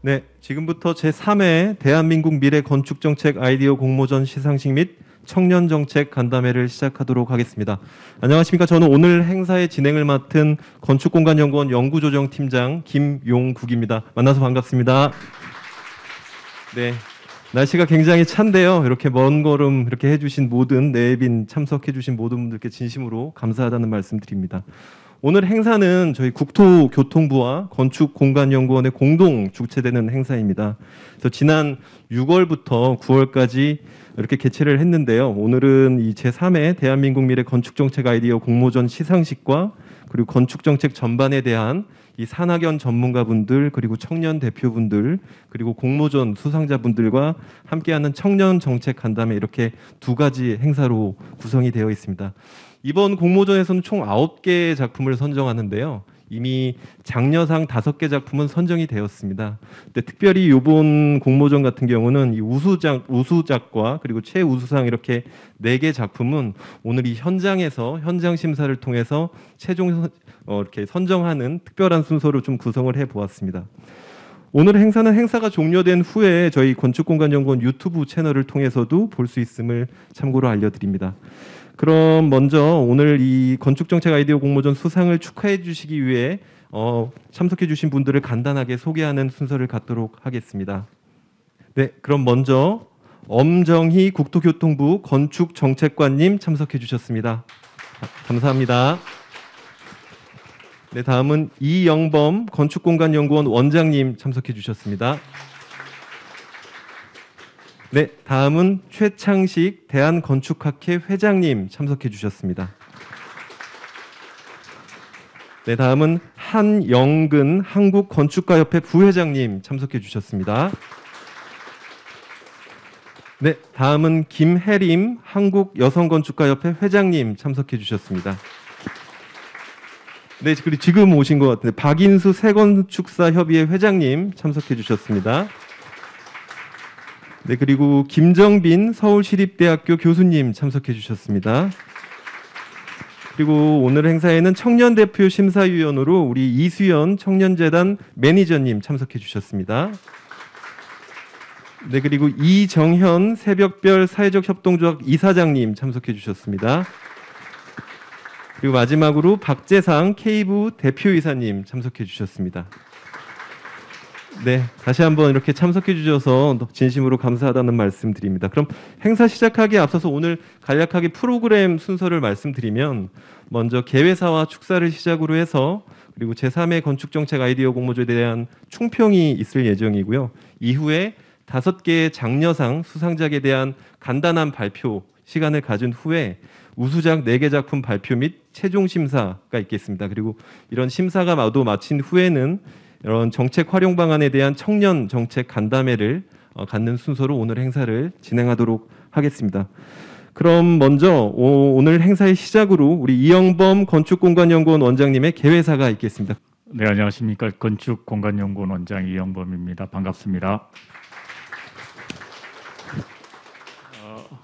네, 지금부터 제3회 대한민국 미래 건축정책 아이디어 공모전 시상식 및 청년정책 간담회를 시작하도록 하겠습니다. 안녕하십니까? 저는 오늘 행사의 진행을 맡은 건축공간연구원 연구조정팀장 김용국입니다. 만나서 반갑습니다. 네, 날씨가 굉장히 찬데요. 이렇게 먼 걸음 이렇게 해주신 모든 내빈 참석해주신 모든 분들께 진심으로 감사하다는 말씀드립니다. 오늘 행사는 저희 국토교통부와 건축공간연구원의 공동 주최되는 행사입니다. 그래서 지난 6월부터 9월까지 이렇게 개최를 했는데요. 오늘은 이 제3회 대한민국 미래 건축정책 아이디어 공모전 시상식과 그리고 건축정책 전반에 대한 이 산학연 전문가분들 그리고 청년 대표분들 그리고 공모전 수상자분들과 함께하는 청년 정책 간담회 이렇게 두 가지 행사로 구성이 되어 있습니다. 이번 공모전에서는 총 9개의 작품을 선정하는데요. 이미 장려상 5개 작품은 선정이 되었습니다. 근데 특별히 이번 공모전 같은 경우는 이 우수작과 그리고 최우수상 이렇게 4개 작품은 오늘 이 현장에서 현장 심사를 통해서 최종 이렇게 선정하는 특별한 순서로 좀 구성을 해 보았습니다. 오늘 행사는 행사가 종료된 후에 저희 건축공간연구원 유튜브 채널을 통해서도 볼 수 있음을 참고로 알려드립니다. 그럼 먼저 오늘 이 건축정책 아이디어 공모전 수상을 축하해 주시기 위해 참석해 주신 분들을 간단하게 소개하는 순서를 갖도록 하겠습니다. 네, 그럼 먼저 엄정희 국토교통부 건축정책관님 참석해 주셨습니다. 감사합니다. 네, 다음은 이영범 건축공간연구원 원장님 참석해 주셨습니다. 네, 다음은 최창식 대한건축학회 회장님 참석해 주셨습니다. 네, 다음은 한영근 한국건축가협회 부회장님 참석해 주셨습니다. 네, 다음은 김혜림 한국여성건축가협회 회장님 참석해 주셨습니다. 네, 그리고 지금 오신 것 같은데 박인수 새건축사협의회 회장님 참석해 주셨습니다. 네, 그리고 김정빈 서울시립대학교 교수님 참석해 주셨습니다. 그리고 오늘 행사에는 청년대표 심사위원으로 우리 이수연 청년재단 매니저님 참석해 주셨습니다. 네, 그리고 이정현 새벽별 사회적협동조합 이사장님 참석해 주셨습니다. 그리고 마지막으로 박재상 K부 대표이사님 참석해 주셨습니다. 네, 다시 한번 이렇게 참석해 주셔서 진심으로 감사하다는 말씀 드립니다. 그럼 행사 시작하기에 앞서서 오늘 간략하게 프로그램 순서를 말씀드리면 먼저 개회사와 축사를 시작으로 해서 그리고 제3회 건축정책 아이디어 공모전에 대한 총평이 있을 예정이고요. 이후에 5개의 장려상 수상작에 대한 간단한 발표 시간을 가진 후에 우수작 4개 작품 발표 및 최종 심사가 있겠습니다. 그리고 이런 심사가 모두 마친 후에는 이런 정책 활용 방안에 대한 청년 정책 간담회를 갖는 순서로 오늘 행사를 진행하도록 하겠습니다. 그럼 먼저 오늘 행사의 시작으로 우리 이영범 건축공간연구원 원장님의 개회사가 있겠습니다. 네, 안녕하십니까. 건축공간연구원 원장 이영범입니다. 반갑습니다.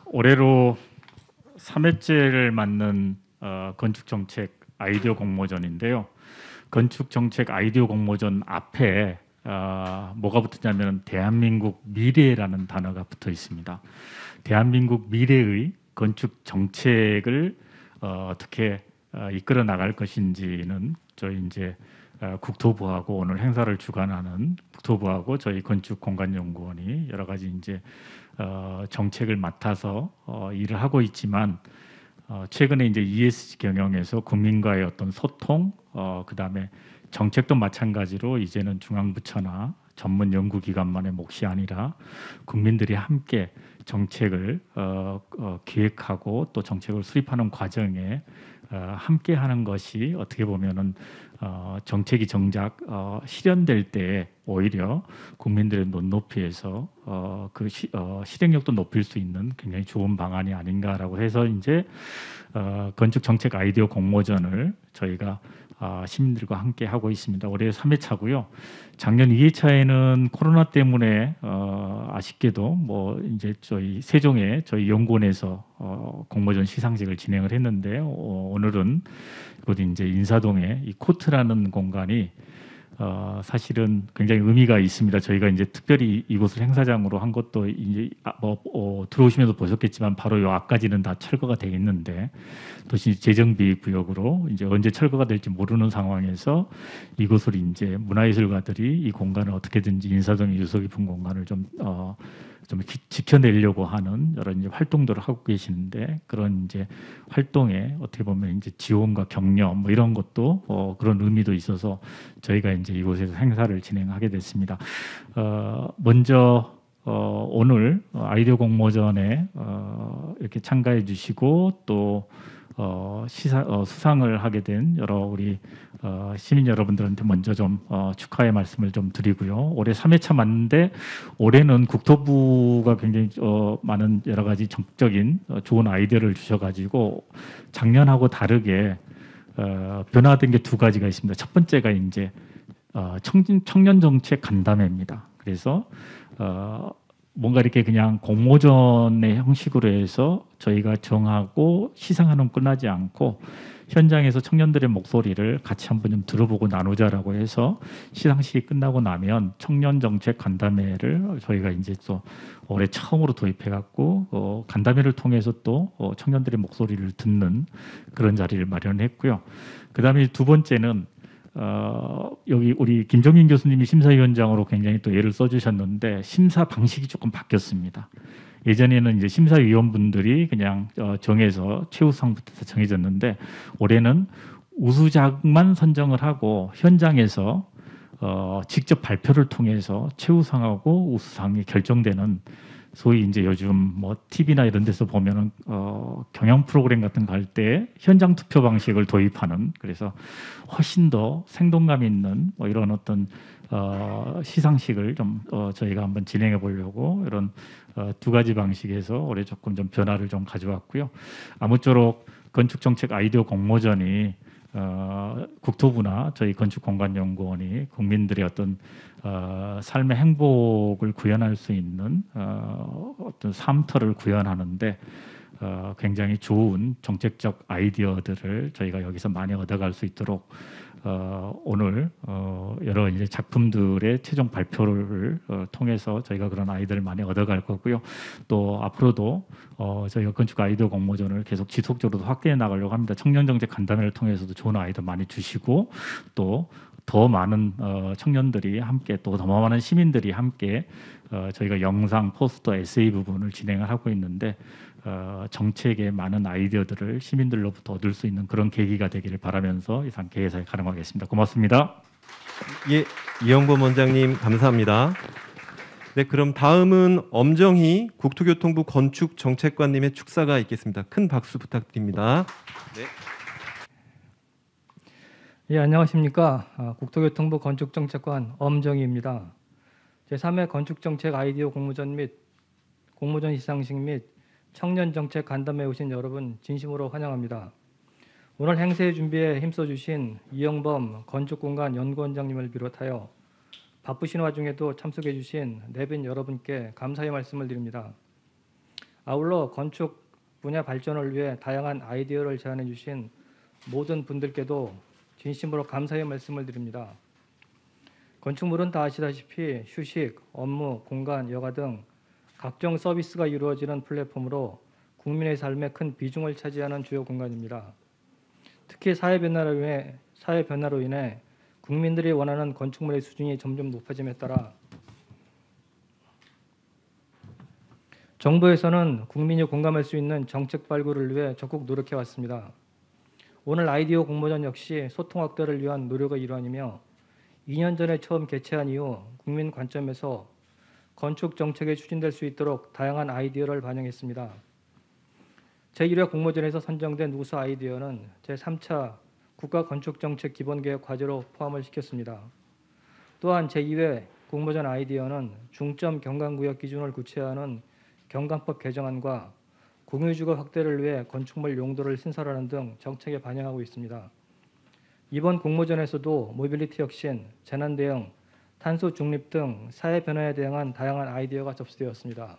올해로 3회째를 맞는 건축정책 아이디어 공모전인데요. 건축정책 아이디어 공모전 앞에 뭐가 붙었냐면 대한민국 미래라는 단어가 붙어 있습니다. 대한민국 미래의 건축 정책을 어떻게 이끌어 나갈 것인지는 저희 이제 국토부하고 오늘 행사를 주관하는 국토부하고 저희 건축공간연구원이 여러 가지 이제 정책을 맡아서 일을 하고 있지만 최근에 이제 ESG 경영에서 국민과의 어떤 소통, 그다음에 정책도 마찬가지로 이제는 중앙부처나 전문 연구기관만의 몫이 아니라 국민들이 함께 정책을 기획하고 또 정책을 수립하는 과정에 함께 하는 것이 어떻게 보면은 정책이 정작 실현될 때 오히려 국민들의 눈높이에서 실행력도 높일 수 있는 굉장히 좋은 방안이 아닌가라고 해서 이제 건축 정책 아이디어 공모전을 저희가 시민들과 함께 하고 있습니다. 올해 3회차고요. 작년 2회차에는 코로나 때문에 아쉽게도 뭐 이제 저희 세종에 저희 연구원에서 공모전 시상식을 진행을 했는데요. 오늘은 곧 이제 인사동에 이 코트라는 공간이 사실은 굉장히 의미가 있습니다. 저희가 이제 특별히 이곳을 행사장으로 한 것도 이제 들어오시면서 보셨겠지만 바로 요 앞까지는 다 철거가 돼 있는데 도시 재정비 구역으로 이제 언제 철거가 될지 모르는 상황에서 이곳을 이제 문화예술가들이 이 공간을 어떻게든지 인사동의 유서 깊은 공간을 좀 지켜내려고 하는 여러 이제 활동들을 하고 계시는데 그런 이제 활동에 어떻게 보면 이제 지원과 격려 뭐 이런 것도 그런 의미도 있어서 저희가 이제 이곳에서 행사를 진행하게 됐습니다. 먼저 오늘 아이디어 공모전에 이렇게 참가해 주시고 또 수상을 하게 된 여러 우리 시민 여러분들한테 먼저 좀 축하의 말씀을 좀 드리고요. 올해 3회차 맞는데 올해는 국토부가 굉장히 많은 여러 가지 적극적인 좋은 아이디어를 주셔가지고 작년하고 다르게 변화된 게 두 가지가 있습니다. 첫 번째가 이제 청년 정책 간담회입니다. 그래서 뭔가 이렇게 그냥 공모전의 형식으로 해서 저희가 정하고 시상하는 끝나지 않고 현장에서 청년들의 목소리를 같이 한번 좀 들어보고 나누자라고 해서 시상식이 끝나고 나면 청년 정책 간담회를 저희가 이제 또 올해 처음으로 도입해갖고 간담회를 통해서 또 청년들의 목소리를 듣는 그런 자리를 마련했고요. 그다음에 두 번째는 여기 우리 김종민 교수님이 심사위원장으로 굉장히 또 예를 써주셨는데 심사 방식이 조금 바뀌었습니다. 예전에는 이제 심사위원분들이 그냥 정해서 최우수상부터 정해졌는데 올해는 우수작만 선정을 하고 현장에서 직접 발표를 통해서 최우상하고 우수상이 결정되는 소위 이제 요즘 뭐 TV나 이런 데서 보면은 경영 프로그램 같은 거 할 때 현장 투표 방식을 도입하는 그래서 훨씬 더 생동감 있는 뭐 이런 어떤 시상식을 좀 저희가 한번 진행해 보려고 이런 두 가지 방식에서 올해 조금 좀 변화를 좀 가져왔고요. 아무쪼록 건축정책 아이디어 공모전이 국토부나 저희 건축공간연구원이 국민들의 어떤 삶의 행복을 구현할 수 있는 어떤 삶터를 구현하는데 굉장히 좋은 정책적 아이디어들을 저희가 여기서 많이 얻어갈 수 있도록 오늘 여러 이제 작품들의 최종 발표를 통해서 저희가 그런 아이디어를 많이 얻어갈 거고요. 또 앞으로도 저희가 건축 아이디어 공모전을 계속 지속적으로 확대해 나가려고 합니다. 청년정책 간담회를 통해서도 좋은 아이디어 많이 주시고 또 더 많은 청년들이 함께 또 더 많은 시민들이 함께 저희가 영상, 포스터, 에세이 부분을 진행을 하고 있는데 정책의 많은 아이디어들을 시민들로부터 얻을 수 있는 그런 계기가 되기를 바라면서 이상 개회사에 가름하겠습니다. 고맙습니다. 예, 이영범 원장님 감사합니다. 네, 그럼 다음은 엄정희 국토교통부 건축정책관님의 축사가 있겠습니다. 큰 박수 부탁드립니다. 네. 예, 안녕하십니까. 국토교통부 건축정책관 엄정희입니다. 제3회 건축정책 아이디어 공모전 및 공모전 시상식 및 청년정책 간담회에 오신 여러분 진심으로 환영합니다. 오늘 행사의 준비에 힘써주신 이영범 건축공간연구원장님을 비롯하여 바쁘신 와중에도 참석해 주신 내빈 여러분께 감사의 말씀을 드립니다. 아울러 건축 분야 발전을 위해 다양한 아이디어를 제안해 주신 모든 분들께도 진심으로 감사의 말씀을 드립니다. 건축물은 다 아시다시피 휴식, 업무, 공간, 여가 등 각종 서비스가 이루어지는 플랫폼으로 국민의 삶에 큰 비중을 차지하는 주요 공간입니다. 특히 사회 변화로 인해 국민들이 원하는 건축물의 수준이 점점 높아짐에 따라 정부에서는 국민이 공감할 수 있는 정책 발굴을 위해 적극 노력해 왔습니다. 오늘 아이디어 공모전 역시 소통 확대를 위한 노력의 일환이며 2년 전에 처음 개최한 이후 국민 관점에서 건축 정책이 추진될 수 있도록 다양한 아이디어를 반영했습니다. 제1회 공모전에서 선정된 우수 아이디어는 제3차 국가건축정책 기본계획 과제로 포함을 시켰습니다. 또한 제2회 공모전 아이디어는 중점 경관구역 기준을 구체화하는 경관법 개정안과 공유주거 확대를 위해 건축물 용도를 신설하는 등 정책에 반영하고 있습니다. 이번 공모전에서도 모빌리티 혁신, 재난 대응, 탄소 중립 등 사회 변화에 대응한 다양한 아이디어가 접수되었습니다.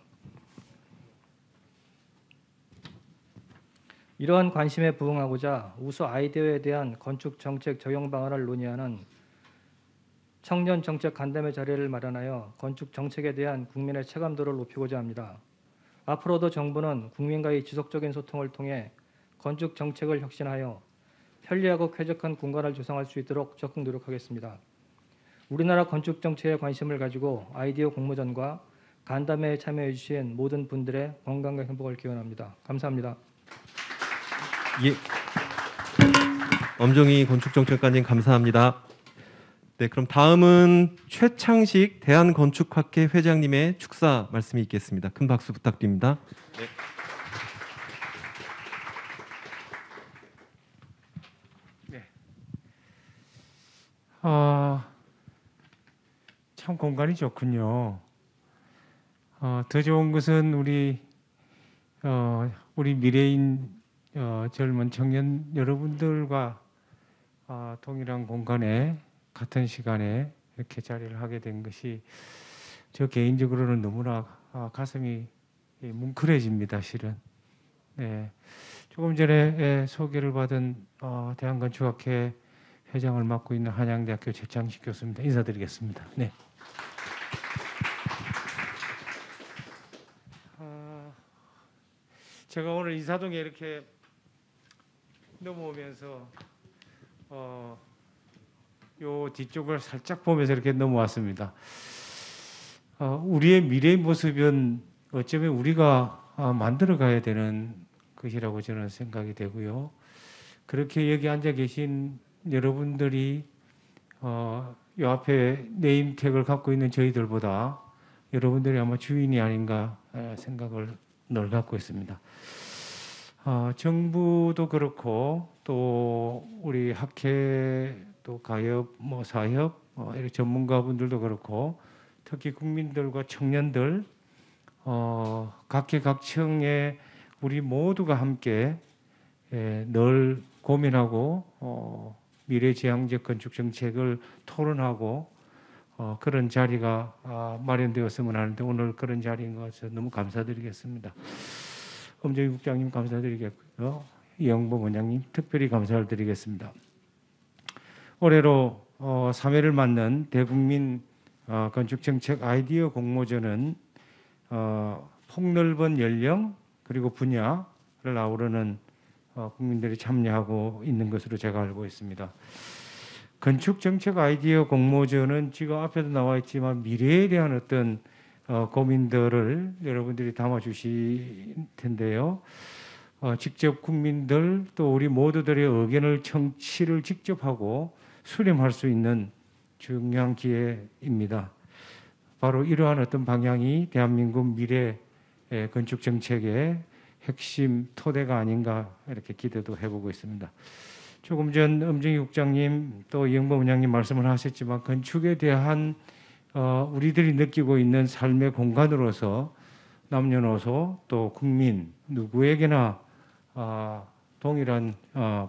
이러한 관심에 부응하고자 우수 아이디어에 대한 건축 정책 적용 방안을 논의하는 청년 정책 간담회 자리를 마련하여 건축 정책에 대한 국민의 체감도를 높이고자 합니다. 앞으로도 정부는 국민과의 지속적인 소통을 통해 건축 정책을 혁신하여 편리하고 쾌적한 공간을 조성할 수 있도록 적극 노력하겠습니다. 우리나라 건축 정책에 관심을 가지고 아이디어 공모전과 간담회에 참여해 주신 모든 분들의 건강과 행복을 기원합니다. 감사합니다. 예. 엄정희 건축정책관님 감사합니다. 네, 그럼 다음은 최창식 대한건축학회 회장님의 축사 말씀이 있겠습니다. 큰 박수 부탁드립니다. 네. 참 공간이 좋군요. 더 좋은 것은 우리 미래인 젊은 청년 여러분들과 동일한 공간에 같은 시간에 이렇게 자리를 하게 된 것이 저 개인적으로는 너무나 가슴이 뭉클해집니다. 실은. 네. 조금 전에 소개를 받은 대한건축학회 회장을 맡고 있는 한양대학교 최창식 교수입니다. 인사드리겠습니다. 네. 제가 오늘 이사동에 이렇게 넘어오면서 요 뒤쪽을 살짝 보면서 이렇게 넘어왔습니다. 우리의 미래의 모습은 어쩌면 우리가 만들어가야 되는 것이라고 저는 생각이 되고요. 그렇게 여기 앉아 계신 여러분들이 요 앞에 네임택을 갖고 있는 저희들보다 여러분들이 아마 주인이 아닌가 생각을 늘 갖고 있습니다. 정부도 그렇고 또 우리 학회 또 가협 사협 이렇게 전문가분들도 그렇고 특히 국민들과 청년들 각계각층의 우리 모두가 함께 늘 고민하고 미래지향적 건축 정책을 토론하고 그런 자리가 마련되었으면 하는데 오늘 그런 자리인 것 같아서 너무 감사드리겠습니다. 엄정희 국장님 감사드리겠고요. 이영범 원장님 특별히 감사를 드리겠습니다. 올해로 3회를 맞는 대국민 건축정책 아이디어 공모전은 폭넓은 연령 그리고 분야를 아우르는 국민들이 참여하고 있는 것으로 제가 알고 있습니다. 건축정책 아이디어 공모전은 지금 앞에도 나와 있지만 미래에 대한 어떤 고민들을 여러분들이 담아주실 텐데요. 직접 국민들 또 우리 모두들의 의견을 청취를 직접 하고 수렴할 수 있는 중요한 기회입니다. 바로 이러한 어떤 방향이 대한민국 미래 건축 정책의 핵심 토대가 아닌가 이렇게 기대도 해보고 있습니다. 조금 전 엄정희 국장님 또 이영범 원장님 말씀을 하셨지만 건축에 대한 우리들이 느끼고 있는 삶의 공간으로서 남녀노소 또 국민 누구에게나 동일한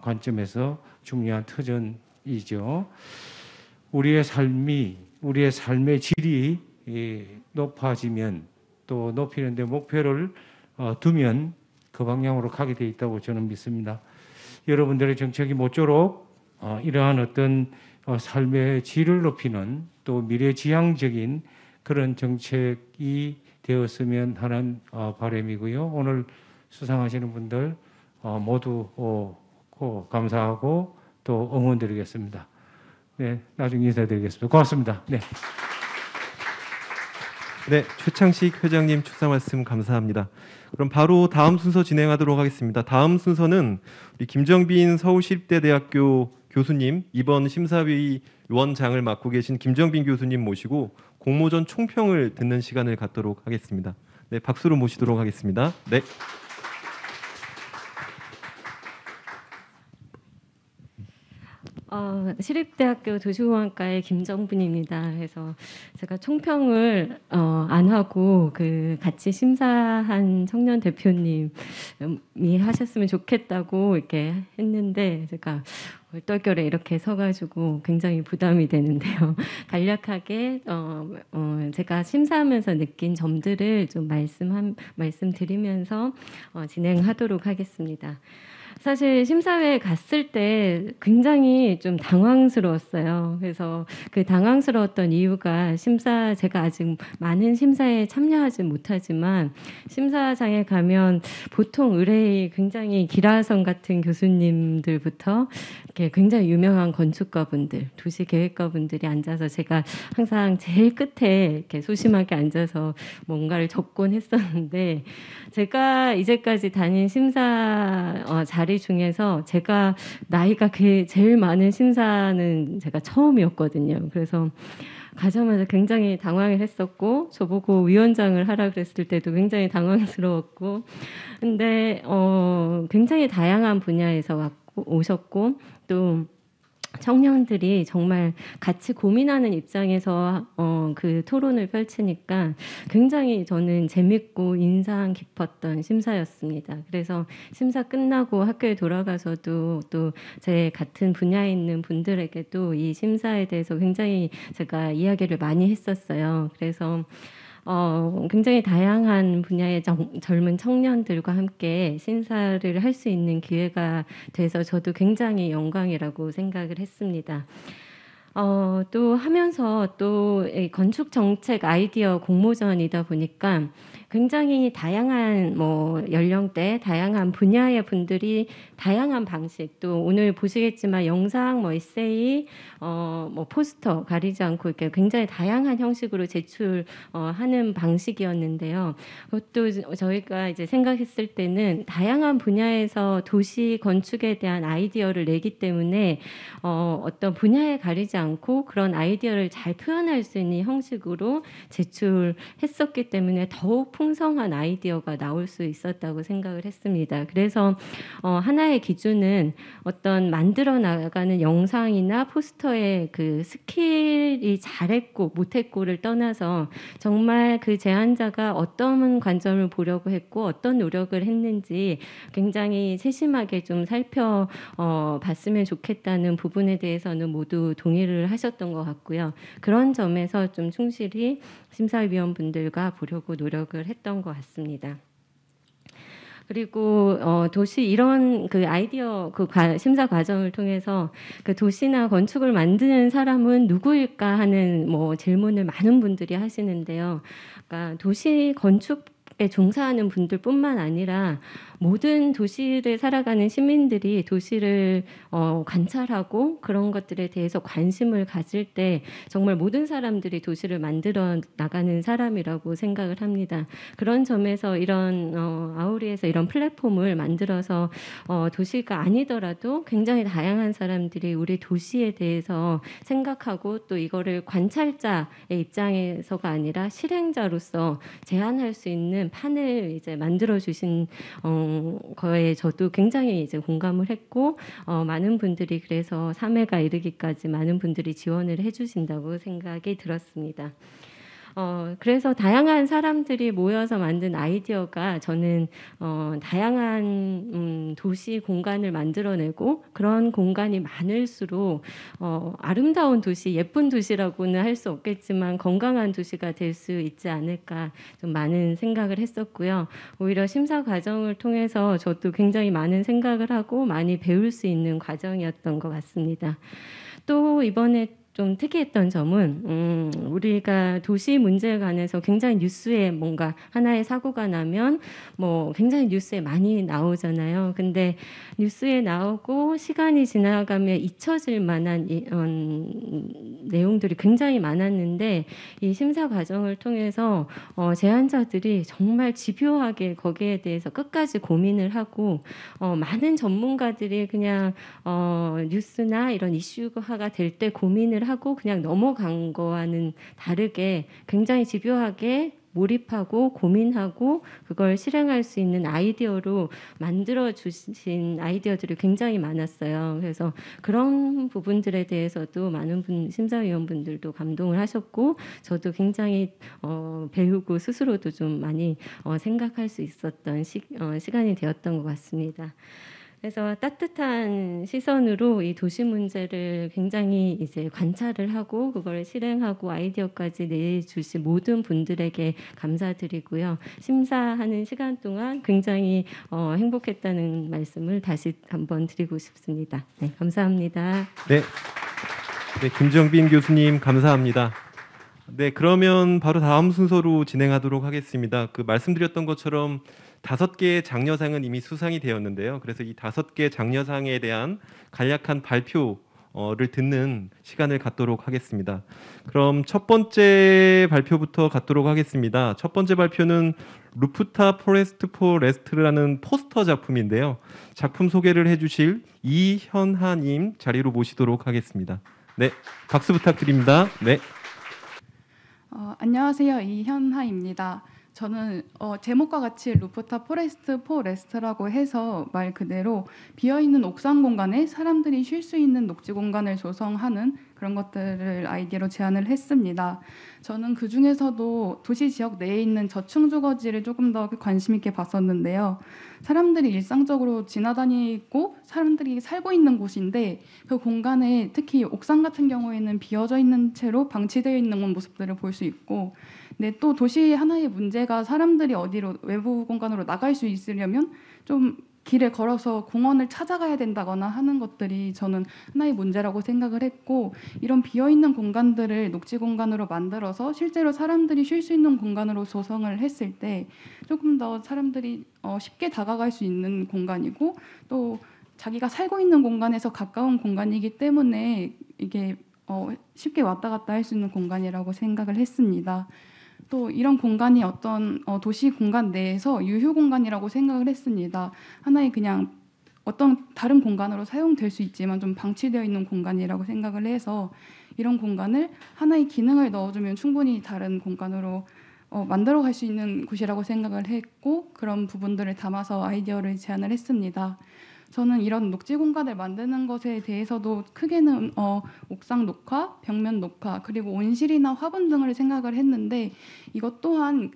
관점에서 중요한 터전이죠. 우리의 삶의 질이 높아지면 또 높이는 데 목표를 두면 그 방향으로 가게 돼 있다고 저는 믿습니다. 여러분들의 정책이 모쪼록 이러한 어떤 삶의 질을 높이는 또 미래지향적인 그런 정책이 되었으면 하는 바람이고요. 오늘 수상하시는 분들 모두 감사하고 또 응원드리겠습니다. 네, 나중에 인사드리겠습니다. 고맙습니다. 네. 네, 최창식 회장님 축사 말씀 감사합니다. 그럼 바로 다음 순서 진행하도록 하겠습니다. 다음 순서는 우리 김정빈 서울시립대대학교 교수님, 이번 심사위 원장을 맡고 계신 김정빈 교수님 모시고 공모전 총평을 듣는 시간을 갖도록 하겠습니다. 네, 박수로 모시도록 하겠습니다. 네. 시립대학교 도시공학과의 김정빈입니다. 그래서 제가 총평을 안 하고 같이 심사한 청년 대표님이 하셨으면 좋겠다고 이렇게 했는데 제가 얼떨결에 이렇게 서가지고 굉장히 부담이 되는데요. 간략하게 제가 심사하면서 느낀 점들을 좀 말씀드리면서 진행하도록 하겠습니다. 사실 심사회에 갔을 때 굉장히 좀 당황스러웠어요. 그래서 그 당황스러웠던 이유가 제가 아직 많은 심사에 참여하지 못하지만 심사장에 가면 보통 의뢰의 굉장히 기라성 같은 교수님들부터 이렇게 굉장히 유명한 건축가분들, 도시계획가분들이 앉아서 제가 항상 제일 끝에 이렇게 소심하게 앉아서 뭔가를 적곤 했었는데 제가 이제까지 다닌 심사 자리 중에서 제가 나이가 제일 많은 심사는 제가 처음이었거든요. 그래서 가자마자 굉장히 당황을 했었고 저보고 위원장을 하라 그랬을 때도 굉장히 당황스러웠고 근데 굉장히 다양한 분야에서 오셨고 또 청년들이 정말 같이 고민하는 입장에서 그 토론을 펼치니까 굉장히 저는 재밌고 인상 깊었던 심사였습니다. 그래서 심사 끝나고 학교에 돌아가서도 또 제 같은 분야에 있는 분들에게도 이 심사에 대해서 굉장히 제가 이야기를 많이 했었어요. 그래서 굉장히 다양한 분야의 젊은 청년들과 함께 심사를 할 수 있는 기회가 돼서 저도 굉장히 영광이라고 생각을 했습니다. 또 하면서 또 건축 정책 아이디어 공모전이다 보니까 굉장히 다양한 연령대, 다양한 분야의 분들이 다양한 방식, 또 오늘 보시겠지만 영상, 에세이, 포스터 가리지 않고 이렇게 굉장히 다양한 형식으로 제출하는 방식이었는데요. 그것도 저희가 이제 생각했을 때는 다양한 분야에서 도시 건축에 대한 아이디어를 내기 때문에 어떤 분야에 가리지 않고 그런 아이디어를 잘 표현할 수 있는 형식으로 제출했었기 때문에 더욱 풍성한 아이디어가 나올 수 있었다고 생각을 했습니다. 그래서 하나의 기준은 어떤 만들어 나가는 영상이나 포스터의 그 스킬이 잘했고 못했고를 떠나서 정말 그 제안자가 어떤 관점을 보려고 했고 어떤 노력을 했는지 굉장히 세심하게 좀 살펴봤으면 좋겠다는 부분에 대해서는 모두 동의를 하셨던 것 같고요. 그런 점에서 좀 충실히 심사위원분들과 보려고 노력을 했던 것 같습니다. 그리고 도시 이런 그 아이디어 심사 과정을 통해서 그 도시나 건축을 만드는 사람은 누구일까 하는 질문을 많은 분들이 하시는데요. 그러니까 도시 건축에 종사하는 분들뿐만 아니라 모든 도시를 살아가는 시민들이 도시를 관찰하고 그런 것들에 대해서 관심을 가질 때 정말 모든 사람들이 도시를 만들어 나가는 사람이라고 생각을 합니다. 그런 점에서 이런 아우리에서 이런 플랫폼을 만들어서 도시가 아니더라도 굉장히 다양한 사람들이 우리 도시에 대해서 생각하고 또 이거를 관찰자의 입장에서가 아니라 실행자로서 제안할 수 있는 판을 이제 만들어 주신 거에 저도 굉장히 이제 공감을 했고 많은 분들이 그래서 3회가 이르기까지 많은 분들이 지원을 해주신다고 생각이 들었습니다. 그래서 다양한 사람들이 모여서 만든 아이디어가 저는 다양한 도시 공간을 만들어내고 그런 공간이 많을수록 아름다운 도시, 예쁜 도시라고는 할 수 없겠지만 건강한 도시가 될 수 있지 않을까 좀 많은 생각을 했었고요. 오히려 심사 과정을 통해서 저도 굉장히 많은 생각을 하고 많이 배울 수 있는 과정이었던 것 같습니다. 또 이번에 좀 특이했던 점은 우리가 도시 문제에 관해서 굉장히 뉴스에 뭔가 하나의 사고가 나면 굉장히 뉴스에 많이 나오잖아요. 근데 뉴스에 나오고 시간이 지나가면 잊혀질 만한 내용들이 굉장히 많았는데 이 심사 과정을 통해서 제안자들이 정말 집요하게 거기에 대해서 끝까지 고민을 하고 많은 전문가들이 그냥 뉴스나 이런 이슈화가 될 때 고민을 하고 그냥 넘어간 거와는 다르게 굉장히 집요하게 몰입하고 고민하고 그걸 실행할 수 있는 아이디어로 만들어 주신 아이디어들이 굉장히 많았어요. 그래서 그런 부분들에 대해서도 많은 심사위원분들도 감동을 하셨고 저도 굉장히 배우고 스스로도 좀 많이 생각할 수 있었던 시간이 되었던 것 같습니다. 그래서 따뜻한 시선으로 이 도시 문제를 굉장히 이제 관찰을 하고 그걸 실행하고 아이디어까지 내주신 모든 분들에게 감사드리고요. 심사하는 시간 동안 굉장히 행복했다는 말씀을 다시 한번 드리고 싶습니다. 네, 감사합니다. 네, 네, 김정빈 교수님 감사합니다. 네, 그러면 바로 다음 순서로 진행하도록 하겠습니다. 그 말씀드렸던 것처럼 5개의 장려상은 이미 수상이 되었는데요. 그래서 이 5개 장려상에 대한 간략한 발표를 듣는 시간을 갖도록 하겠습니다. 그럼 첫 번째 발표부터 갖도록 하겠습니다. 첫 번째 발표는 루프탑 포레스트 포 레스트라는 포스터 작품인데요. 작품 소개를 해주실 이현하님 자리로 모시도록 하겠습니다. 네, 박수 부탁드립니다. 네. 안녕하세요. 이현하입니다. 저는 제목과 같이 루프탑 포레스트 포 레스트라고 해서 말 그대로 비어있는 옥상 공간에 사람들이 쉴 수 있는 녹지 공간을 조성하는 그런 것들을 아이디어로 제안을 했습니다. 저는 그중에서도 도시 지역 내에 있는 저층 주거지를 조금 더 관심 있게 봤었는데요. 사람들이 일상적으로 지나다니고 사람들이 살고 있는 곳인데 그 공간에 특히 옥상 같은 경우에는 비어져 있는 채로 방치되어 있는 모습들을 볼 수 있고, 근데 또 도시의 하나의 문제가 사람들이 어디로 외부 공간으로 나갈 수 있으려면 좀 길에 걸어서 공원을 찾아가야 된다거나 하는 것들이 저는 하나의 문제라고 생각을 했고, 이런 비어있는 공간들을 녹지 공간으로 만들어서 실제로 사람들이 쉴 수 있는 공간으로 조성을 했을 때 조금 더 사람들이 쉽게 다가갈 수 있는 공간이고 또 자기가 살고 있는 공간에서 가까운 공간이기 때문에 이게 쉽게 왔다 갔다 할 수 있는 공간이라고 생각을 했습니다. 또 이런 공간이 어떤 도시 공간 내에서 유휴 공간이라고 생각을 했습니다. 하나의 그냥 어떤 다른 공간으로 사용될 수 있지만 좀 방치되어 있는 공간이라고 생각을 해서 이런 공간을 하나의 기능을 넣어주면 충분히 다른 공간으로 만들어갈 수 있는 곳이라고 생각을 했고, 그런 부분들을 담아서 아이디어를 제안을 했습니다. 저는 이런 녹지 공간을 만드는 것에 대해서도 크게는 옥상 녹화, 벽면 녹화, 그리고 온실이나 화분 등을 생각을 했는데, 이것 또한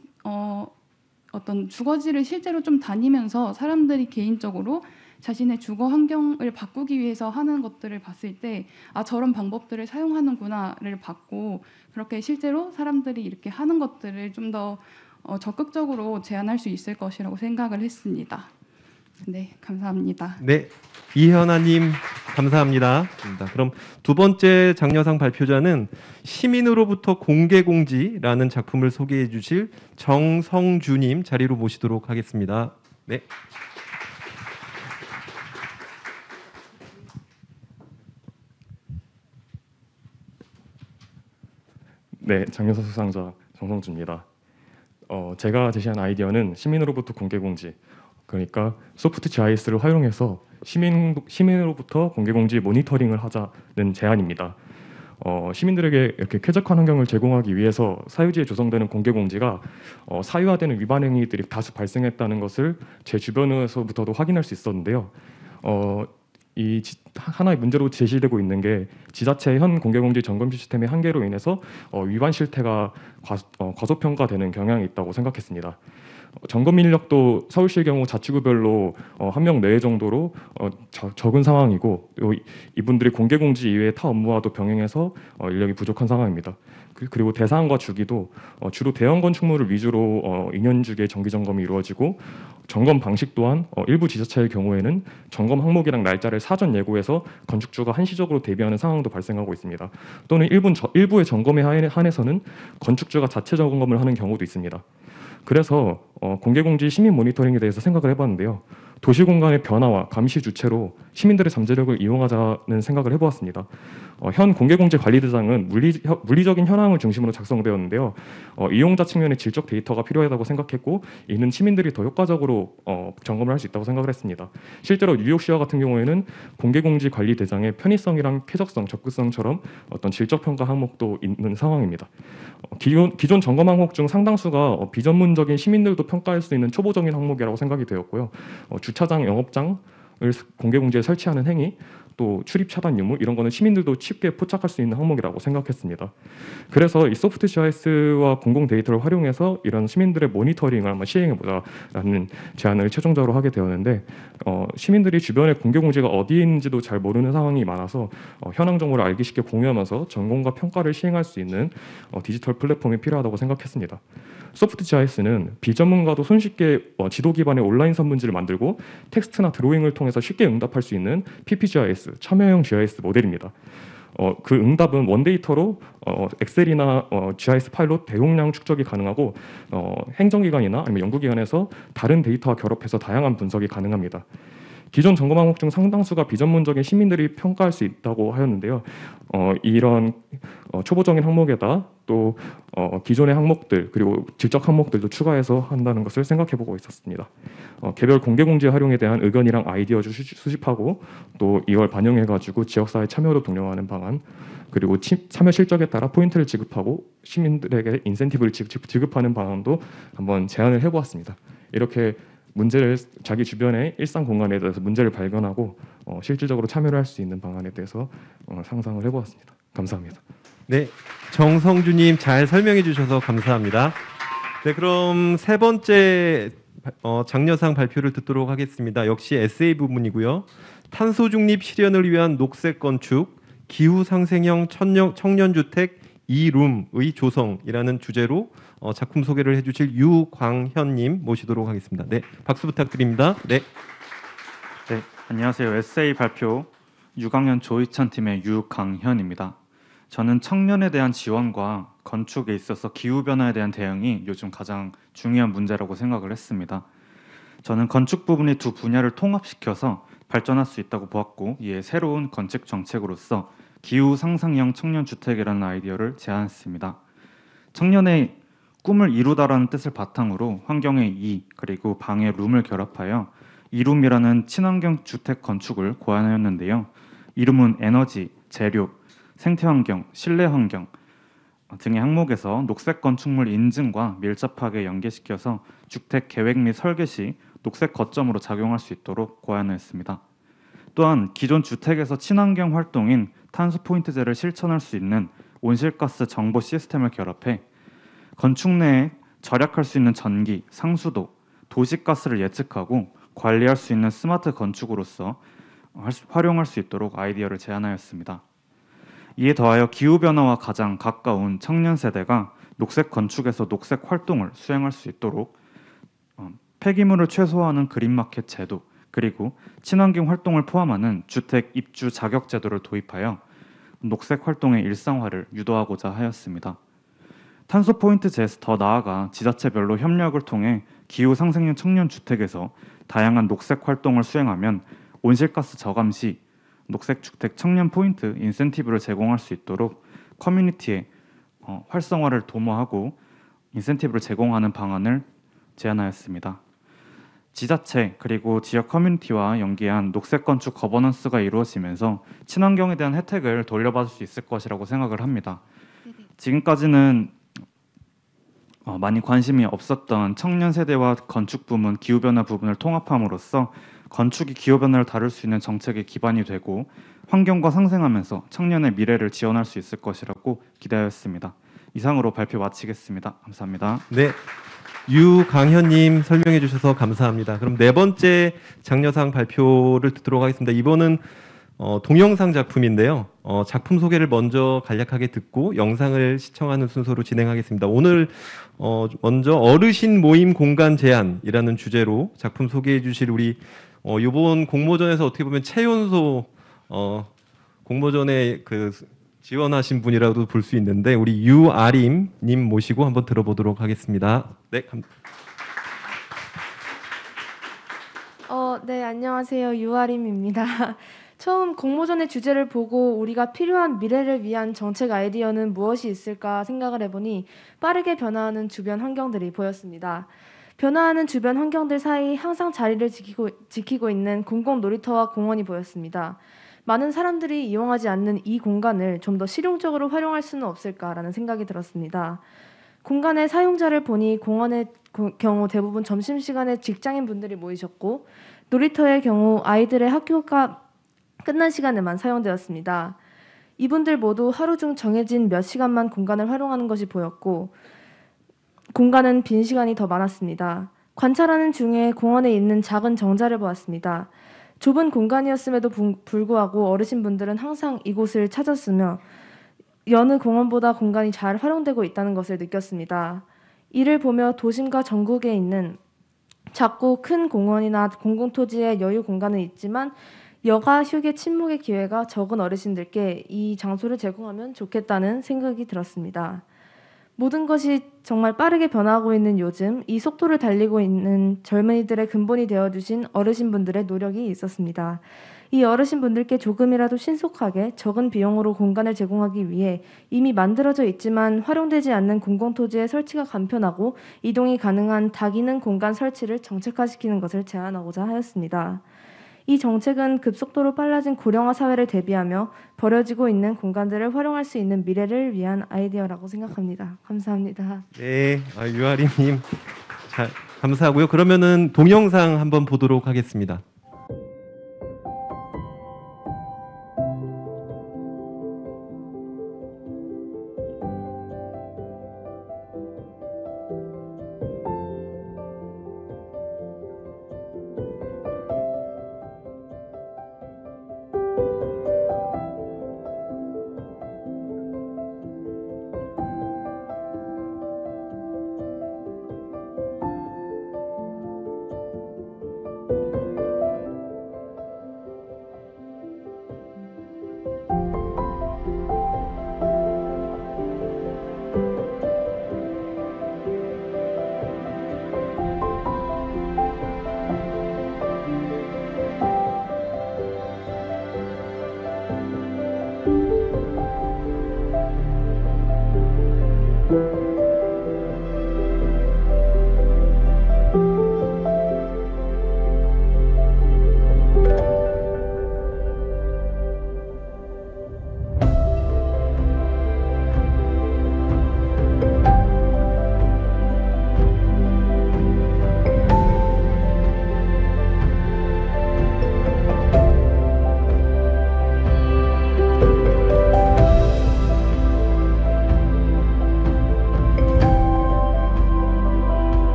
어떤 주거지를 실제로 좀 다니면서 사람들이 개인적으로 자신의 주거 환경을 바꾸기 위해서 하는 것들을 봤을 때 저런 방법들을 사용하는구나를 봤고, 그렇게 실제로 사람들이 이렇게 하는 것들을 좀 더 적극적으로 제안할 수 있을 것이라고 생각을 했습니다. 네, 감사합니다. 네, 이현아님 감사합니다. 그럼 두 번째 장려상 발표자는 시민으로부터 공개공지라는 작품을 소개해 주실 정성주님 자리로 모시도록 하겠습니다. 네. 네, 장려상 수상자 정성주입니다. 제가 제시한 아이디어는 시민으로부터 공개공지, 그러니까 소프트 GIS를 활용해서 시민으로부터 공개공지 모니터링을 하자는 제안입니다. 시민들에게 이렇게 쾌적한 환경을 제공하기 위해서 사유지에 조성되는 공개공지가 사유화되는 위반 행위들이 다수 발생했다는 것을 제 주변에서부터도 확인할 수 있었는데요. 하나의 문제로 제시되고 있는 게 지자체의 현 공개공지 점검 시스템의 한계로 인해서 위반 실태가 과소평가되는 경향이 있다고 생각했습니다. 점검 인력도 서울시의 경우 자치구별로 1명 내외 정도로 적은 상황이고, 이분들이 공개공지 이외의 타 업무와도 병행해서 인력이 부족한 상황입니다. 그리고 대상과 주기도 주로 대형 건축물을 위주로 2년 주기의 정기 점검이 이루어지고, 점검 방식 또한 일부 지자체의 경우에는 점검 항목이랑 날짜를 사전 예고해서 건축주가 한시적으로 대비하는 상황도 발생하고 있습니다. 또는 일부의 점검에 한해서는 건축주가 자체 점검을 하는 경우도 있습니다. 그래서 공개공지 시민 모니터링에 대해서 생각을 해봤는데요. 도시 공간의 변화와 감시 주체로 시민들의 잠재력을 이용하자는 생각을 해보았습니다. 현 공개공지 관리대장은 물리적인 현황을 중심으로 작성되었는데요. 이용자 측면의 질적 데이터가 필요하다고 생각했고, 이는 시민들이 더 효과적으로 점검을 할 수 있다고 생각을 했습니다. 실제로 뉴욕시와 같은 경우에는 공개공지 관리대장의 편의성이랑 쾌적성, 접근성처럼 어떤 질적평가 항목도 있는 상황입니다. 기존 점검 항목 중 상당수가 비전문적인 시민들도 평가할 수 있는 초보적인 항목이라고 생각이 되었고요. 주차장, 영업장을 공개공지에 설치하는 행위, 또 출입 차단 유무 이런 거는 시민들도 쉽게 포착할 수 있는 항목이라고 생각했습니다. 그래서 이 소프트 GIS와 공공 데이터를 활용해서 이런 시민들의 모니터링을 한번 시행해보자라는 제안을 최종적으로 하게 되었는데 시민들이 주변의 공개공지가 어디에 있는지도 잘 모르는 상황이 많아서 현황 정보를 알기 쉽게 공유하면서 점검과 평가를 시행할 수 있는 디지털 플랫폼이 필요하다고 생각했습니다. 소프트 GIS는 비전문가도 손쉽게 지도 기반의 온라인 선문지를 만들고 텍스트나 드로잉을 통해서 쉽게 응답할 수 있는 PPGIS, 참여형 GIS 모델입니다. 그 응답은 원데이터로 엑셀이나 GIS 파일로 대용량 축적이 가능하고 행정기관이나 아니면 연구기관에서 다른 데이터와 결합해서 다양한 분석이 가능합니다. 기존 점검 항목 중 상당수가 비전문적인 시민들이 평가할 수 있다고 하였는데요. 이런 초보적인 항목에다 또 기존의 항목들 그리고 질적 항목들도 추가해서 한다는 것을 생각해보고 있었습니다. 개별 공개공지 활용에 대한 의견이랑 아이디어 수집하고 또 이걸 반영해가지고 지역사회 참여로 독려하는 방안 그리고 참여 실적에 따라 포인트를 지급하고 시민들에게 인센티브를 지급하는 방안도 한번 제안을 해보았습니다. 이렇게 문제를 자기 주변의 일상 공간에 대해서 문제를 발견하고 실질적으로 참여를 할 수 있는 방안에 대해서 상상을 해보았습니다. 감사합니다. 네, 정성주님 잘 설명해 주셔서 감사합니다. 네, 그럼 세 번째 장려상 발표를 듣도록 하겠습니다. 역시 에세이 부분이고요. 탄소 중립 실현을 위한 녹색 건축, 기후 상생형 청년주택 이룸의 조성이라는 주제로 작품 소개를 해주실 유광현님 모시도록 하겠습니다. 네, 박수 부탁드립니다. 네. 네, 안녕하세요. 에세이 발표 유광현 조희찬 팀의 유광현입니다. 저는 청년에 대한 지원과 건축에 있어서 기후 변화에 대한 대응이 요즘 가장 중요한 문제라고 생각을 했습니다. 저는 건축 부분이 두 분야를 통합시켜서 발전할 수 있다고 보았고, 이에 새로운 건축 정책으로서 기후 상상형 청년 주택이라는 아이디어를 제안했습니다. 청년의 꿈을 이루다라는 뜻을 바탕으로 환경의 이 그리고 방의 룸을 결합하여 이룸이라는 친환경 주택 건축을 고안하였는데요. 이룸은 에너지, 재료, 생태환경, 실내환경 등의 항목에서 녹색 건축물 인증과 밀접하게 연계시켜서 주택 계획 및 설계 시 녹색 거점으로 작용할 수 있도록 고안했습니다. 또한 기존 주택에서 친환경 활동인 탄소 포인트제를 실천할 수 있는 온실가스 정보 시스템을 결합해 건축 내에 절약할 수 있는 전기, 상수도, 도시가스를 예측하고 관리할 수 있는 스마트 건축으로서 활용할 수 있도록 아이디어를 제안하였습니다. 이에 더하여 기후변화와 가장 가까운 청년 세대가 녹색 건축에서 녹색 활동을 수행할 수 있도록 폐기물을 최소화하는 그린마켓 제도 그리고 친환경 활동을 포함하는 주택 입주 자격 제도를 도입하여 녹색 활동의 일상화를 유도하고자 하였습니다. 탄소 포인트제에서 더 나아가 지자체별로 협력을 통해 기후 상생형 청년 주택에서 다양한 녹색 활동을 수행하면 온실가스 저감 시 녹색 주택 청년 포인트 인센티브를 제공할 수 있도록 커뮤니티의 활성화를 도모하고 인센티브를 제공하는 방안을 제안하였습니다. 지자체 그리고 지역 커뮤니티와 연계한 녹색 건축 거버넌스가 이루어지면서 친환경에 대한 혜택을 돌려받을 수 있을 것이라고 생각을 합니다. 지금까지는 많이 관심이 없었던 청년 세대와 건축 부문, 기후변화 부분을 통합함으로써 건축이 기후변화를 다룰 수 있는 정책의 기반이 되고 환경과 상생하면서 청년의 미래를 지원할 수 있을 것이라고 기대하였습니다. 이상으로 발표 마치겠습니다. 감사합니다. 네, 유강현님 설명해 주셔서 감사합니다. 그럼 네 번째 장려상 발표를 듣도록 하겠습니다. 이번은 동영상 작품인데요. 작품 소개를 먼저 간략하게 듣고 영상을 시청하는 순서로 진행하겠습니다. 오늘 먼저 어르신 모임 공간 제안이라는 주제로 작품 소개해 주실 우리 이번 공모전에서 어떻게 보면 최연소 공모전에 지원하신 분이라도 볼 수 있는데 우리 유아림님 모시고 한번 들어보도록 하겠습니다. 네. 네, 안녕하세요. 유아림입니다. 처음 공모전의 주제를 보고 우리가 필요한 미래를 위한 정책 아이디어는 무엇이 있을까 생각을 해보니 빠르게 변화하는 주변 환경들이 보였습니다. 변화하는 주변 환경들 사이 항상 자리를 지키고 있는 공공 놀이터와 공원이 보였습니다. 많은 사람들이 이용하지 않는 이 공간을 좀 더 실용적으로 활용할 수는 없을까라는 생각이 들었습니다. 공간의 사용자를 보니 공원의 경우 대부분 점심시간에 직장인분들이 모이셨고 놀이터의 경우 아이들의 학교가 끝난 시간에만 사용되었습니다. 이분들 모두 하루 중 정해진 몇 시간만 공간을 활용하는 것이 보였고 공간은 빈 시간이 더 많았습니다. 관찰하는 중에 공원에 있는 작은 정자를 보았습니다. 좁은 공간이었음에도 불구하고 어르신분들은 항상 이곳을 찾았으며 여느 공원보다 공간이 잘 활용되고 있다는 것을 느꼈습니다. 이를 보며 도심과 전국에 있는 작고 큰 공원이나 공공토지의 여유 공간은 있지만 여가, 휴게, 친목의 기회가 적은 어르신들께 이 장소를 제공하면 좋겠다는 생각이 들었습니다. 모든 것이 정말 빠르게 변화하고 있는 요즘 이 속도를 달리고 있는 젊은이들의 근본이 되어주신 어르신분들의 노력이 있었습니다. 이 어르신분들께 조금이라도 신속하게 적은 비용으로 공간을 제공하기 위해 이미 만들어져 있지만 활용되지 않는 공공토지의 설치가 간편하고 이동이 가능한 다기능 공간 설치를 정책화시키는 것을 제안하고자 하였습니다. 이 정책은 급속도로 빨라진 고령화 사회를 대비하며 버려지고 있는 공간들을 활용할 수 있는 미래를 위한 아이디어라고 생각합니다. 감사합니다. 네, 유아리님, 자, 감사하고요. 그러면은 동영상 한번 보도록 하겠습니다.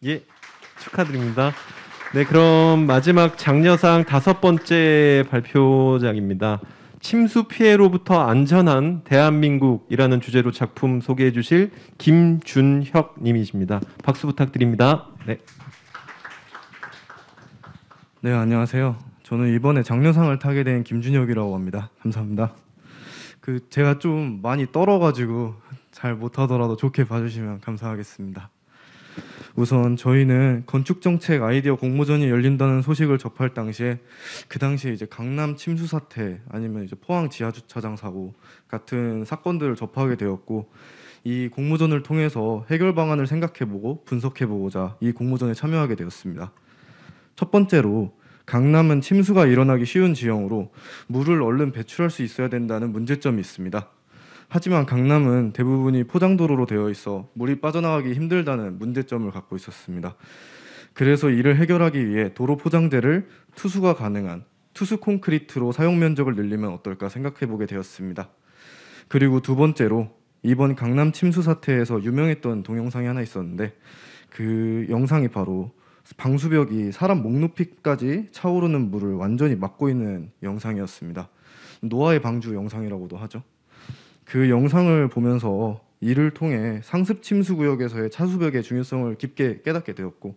예, 축하드립니다. 네, 그럼 마지막 장려상 5번째 발표장입니다. 침수 피해로부터 안전한 대한민국이라는 주제로 작품 소개해 주실 김준혁 님이십니다. 박수 부탁드립니다. 네. 네, 안녕하세요. 저는 이번에 장려상을 타게 된 김준혁이라고 합니다. 감사합니다. 제가 좀 많이 떨어가지고 잘 못하더라도 좋게 봐주시면 감사하겠습니다. 우선 저희는 건축정책 아이디어 공모전이 열린다는 소식을 접할 당시에 그 당시에 이제 강남 침수 사태 아니면 이제 포항 지하주차장 사고 같은 사건들을 접하게 되었고 이 공모전을 통해서 해결 방안을 생각해보고 분석해보고자 이 공모전에 참여하게 되었습니다. 첫 번째로 강남은 침수가 일어나기 쉬운 지형으로 물을 얼른 배출할 수 있어야 된다는 문제점이 있습니다. 하지만 강남은 대부분이 포장도로로 되어 있어 물이 빠져나가기 힘들다는 문제점을 갖고 있었습니다. 그래서 이를 해결하기 위해 도로 포장재를 투수가 가능한 투수 콘크리트로 사용 면적을 늘리면 어떨까 생각해보게 되었습니다. 그리고 두 번째로 이번 강남 침수 사태에서 유명했던 동영상이 하나 있었는데 그 영상이 바로 방수벽이 사람 목 높이까지 차오르는 물을 완전히 막고 있는 영상이었습니다. 노아의 방주 영상이라고도 하죠. 그 영상을 보면서 이를 통해 상습 침수 구역에서의 차수벽의 중요성을 깊게 깨닫게 되었고,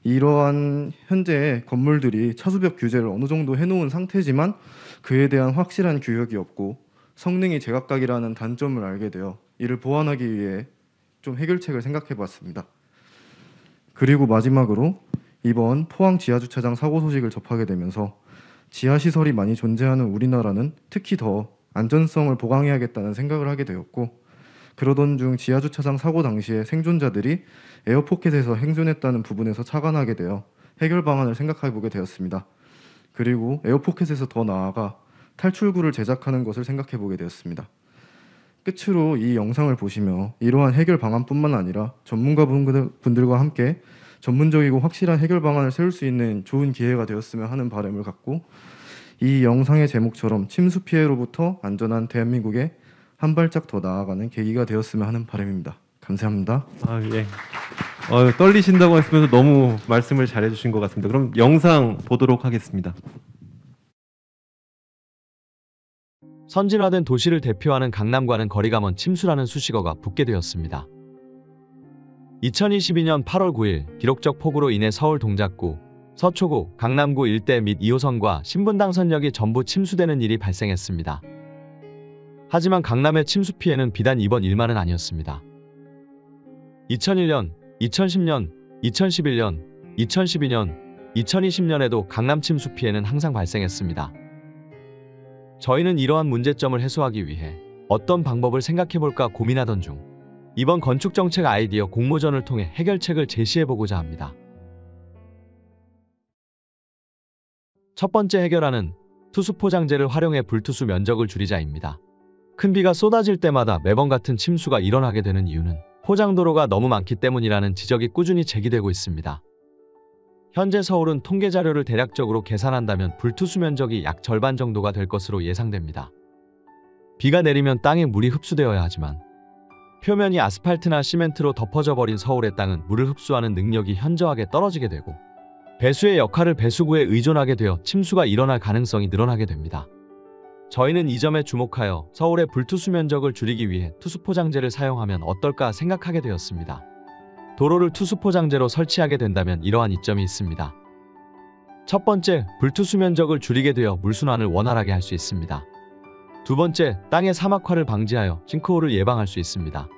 이러한 현재 건물들이 차수벽 규제를 어느 정도 해놓은 상태지만 그에 대한 확실한 규격이 없고 성능이 제각각이라는 단점을 알게 되어 이를 보완하기 위해 좀 해결책을 생각해 봤습니다. 그리고 마지막으로 이번 포항 지하주차장 사고 소식을 접하게 되면서 지하시설이 많이 존재하는 우리나라는 특히 더 안전성을 보강해야겠다는 생각을 하게 되었고, 그러던 중 지하주차장 사고 당시에 생존자들이 에어포켓에서 생존했다는 부분에서 착안하게 되어 해결 방안을 생각해 보게 되었습니다. 그리고 에어포켓에서 더 나아가 탈출구를 제작하는 것을 생각해 보게 되었습니다. 끝으로 이 영상을 보시며 이러한 해결 방안뿐만 아니라 전문가분들과 함께 전문적이고 확실한 해결 방안을 세울 수 있는 좋은 기회가 되었으면 하는 바람을 갖고, 이 영상의 제목처럼 침수 피해로부터 안전한 대한민국에 한 발짝 더 나아가는 계기가 되었으면 하는 바람입니다. 감사합니다. 예. 떨리신다고 하시면서 너무 말씀을 잘해주신 것 같습니다. 그럼 영상 보도록 하겠습니다. 선진화된 도시를 대표하는 강남과는 거리가 먼 침수라는 수식어가 붙게 되었습니다. 2022년 8월 9일 기록적 폭우로 인해 서울 동작구, 서초구, 강남구 일대 및 2호선과 신분당선역이 전부 침수되는 일이 발생했습니다. 하지만 강남의 침수 피해는 비단 이번 일만은 아니었습니다. 2001년, 2010년, 2011년, 2012년, 2020년에도 강남 침수 피해는 항상 발생했습니다. 저희는 이러한 문제점을 해소하기 위해 어떤 방법을 생각해볼까 고민하던 중 이번 건축정책 아이디어 공모전을 통해 해결책을 제시해보고자 합니다. 첫 번째 해결안은 투수 포장재를 활용해 불투수 면적을 줄이자입니다. 큰 비가 쏟아질 때마다 매번 같은 침수가 일어나게 되는 이유는 포장도로가 너무 많기 때문이라는 지적이 꾸준히 제기되고 있습니다. 현재 서울은 통계 자료를 대략적으로 계산한다면 불투수 면적이 약 절반 정도가 될 것으로 예상됩니다. 비가 내리면 땅에 물이 흡수되어야 하지만 표면이 아스팔트나 시멘트로 덮어져 버린 서울의 땅은 물을 흡수하는 능력이 현저하게 떨어지게 되고 배수의 역할을 배수구에 의존하게 되어 침수가 일어날 가능성이 늘어나게 됩니다. 저희는 이 점에 주목하여 서울의 불투수 면적을 줄이기 위해 투수 포장재를 사용하면 어떨까 생각하게 되었습니다. 도로를 투수 포장재로 설치하게 된다면 이러한 이점이 있습니다. 첫 번째, 불투수 면적을 줄이게 되어 물순환을 원활하게 할 수 있습니다. 두 번째, 땅의 사막화를 방지하여 싱크홀을 예방할 수 있습니다.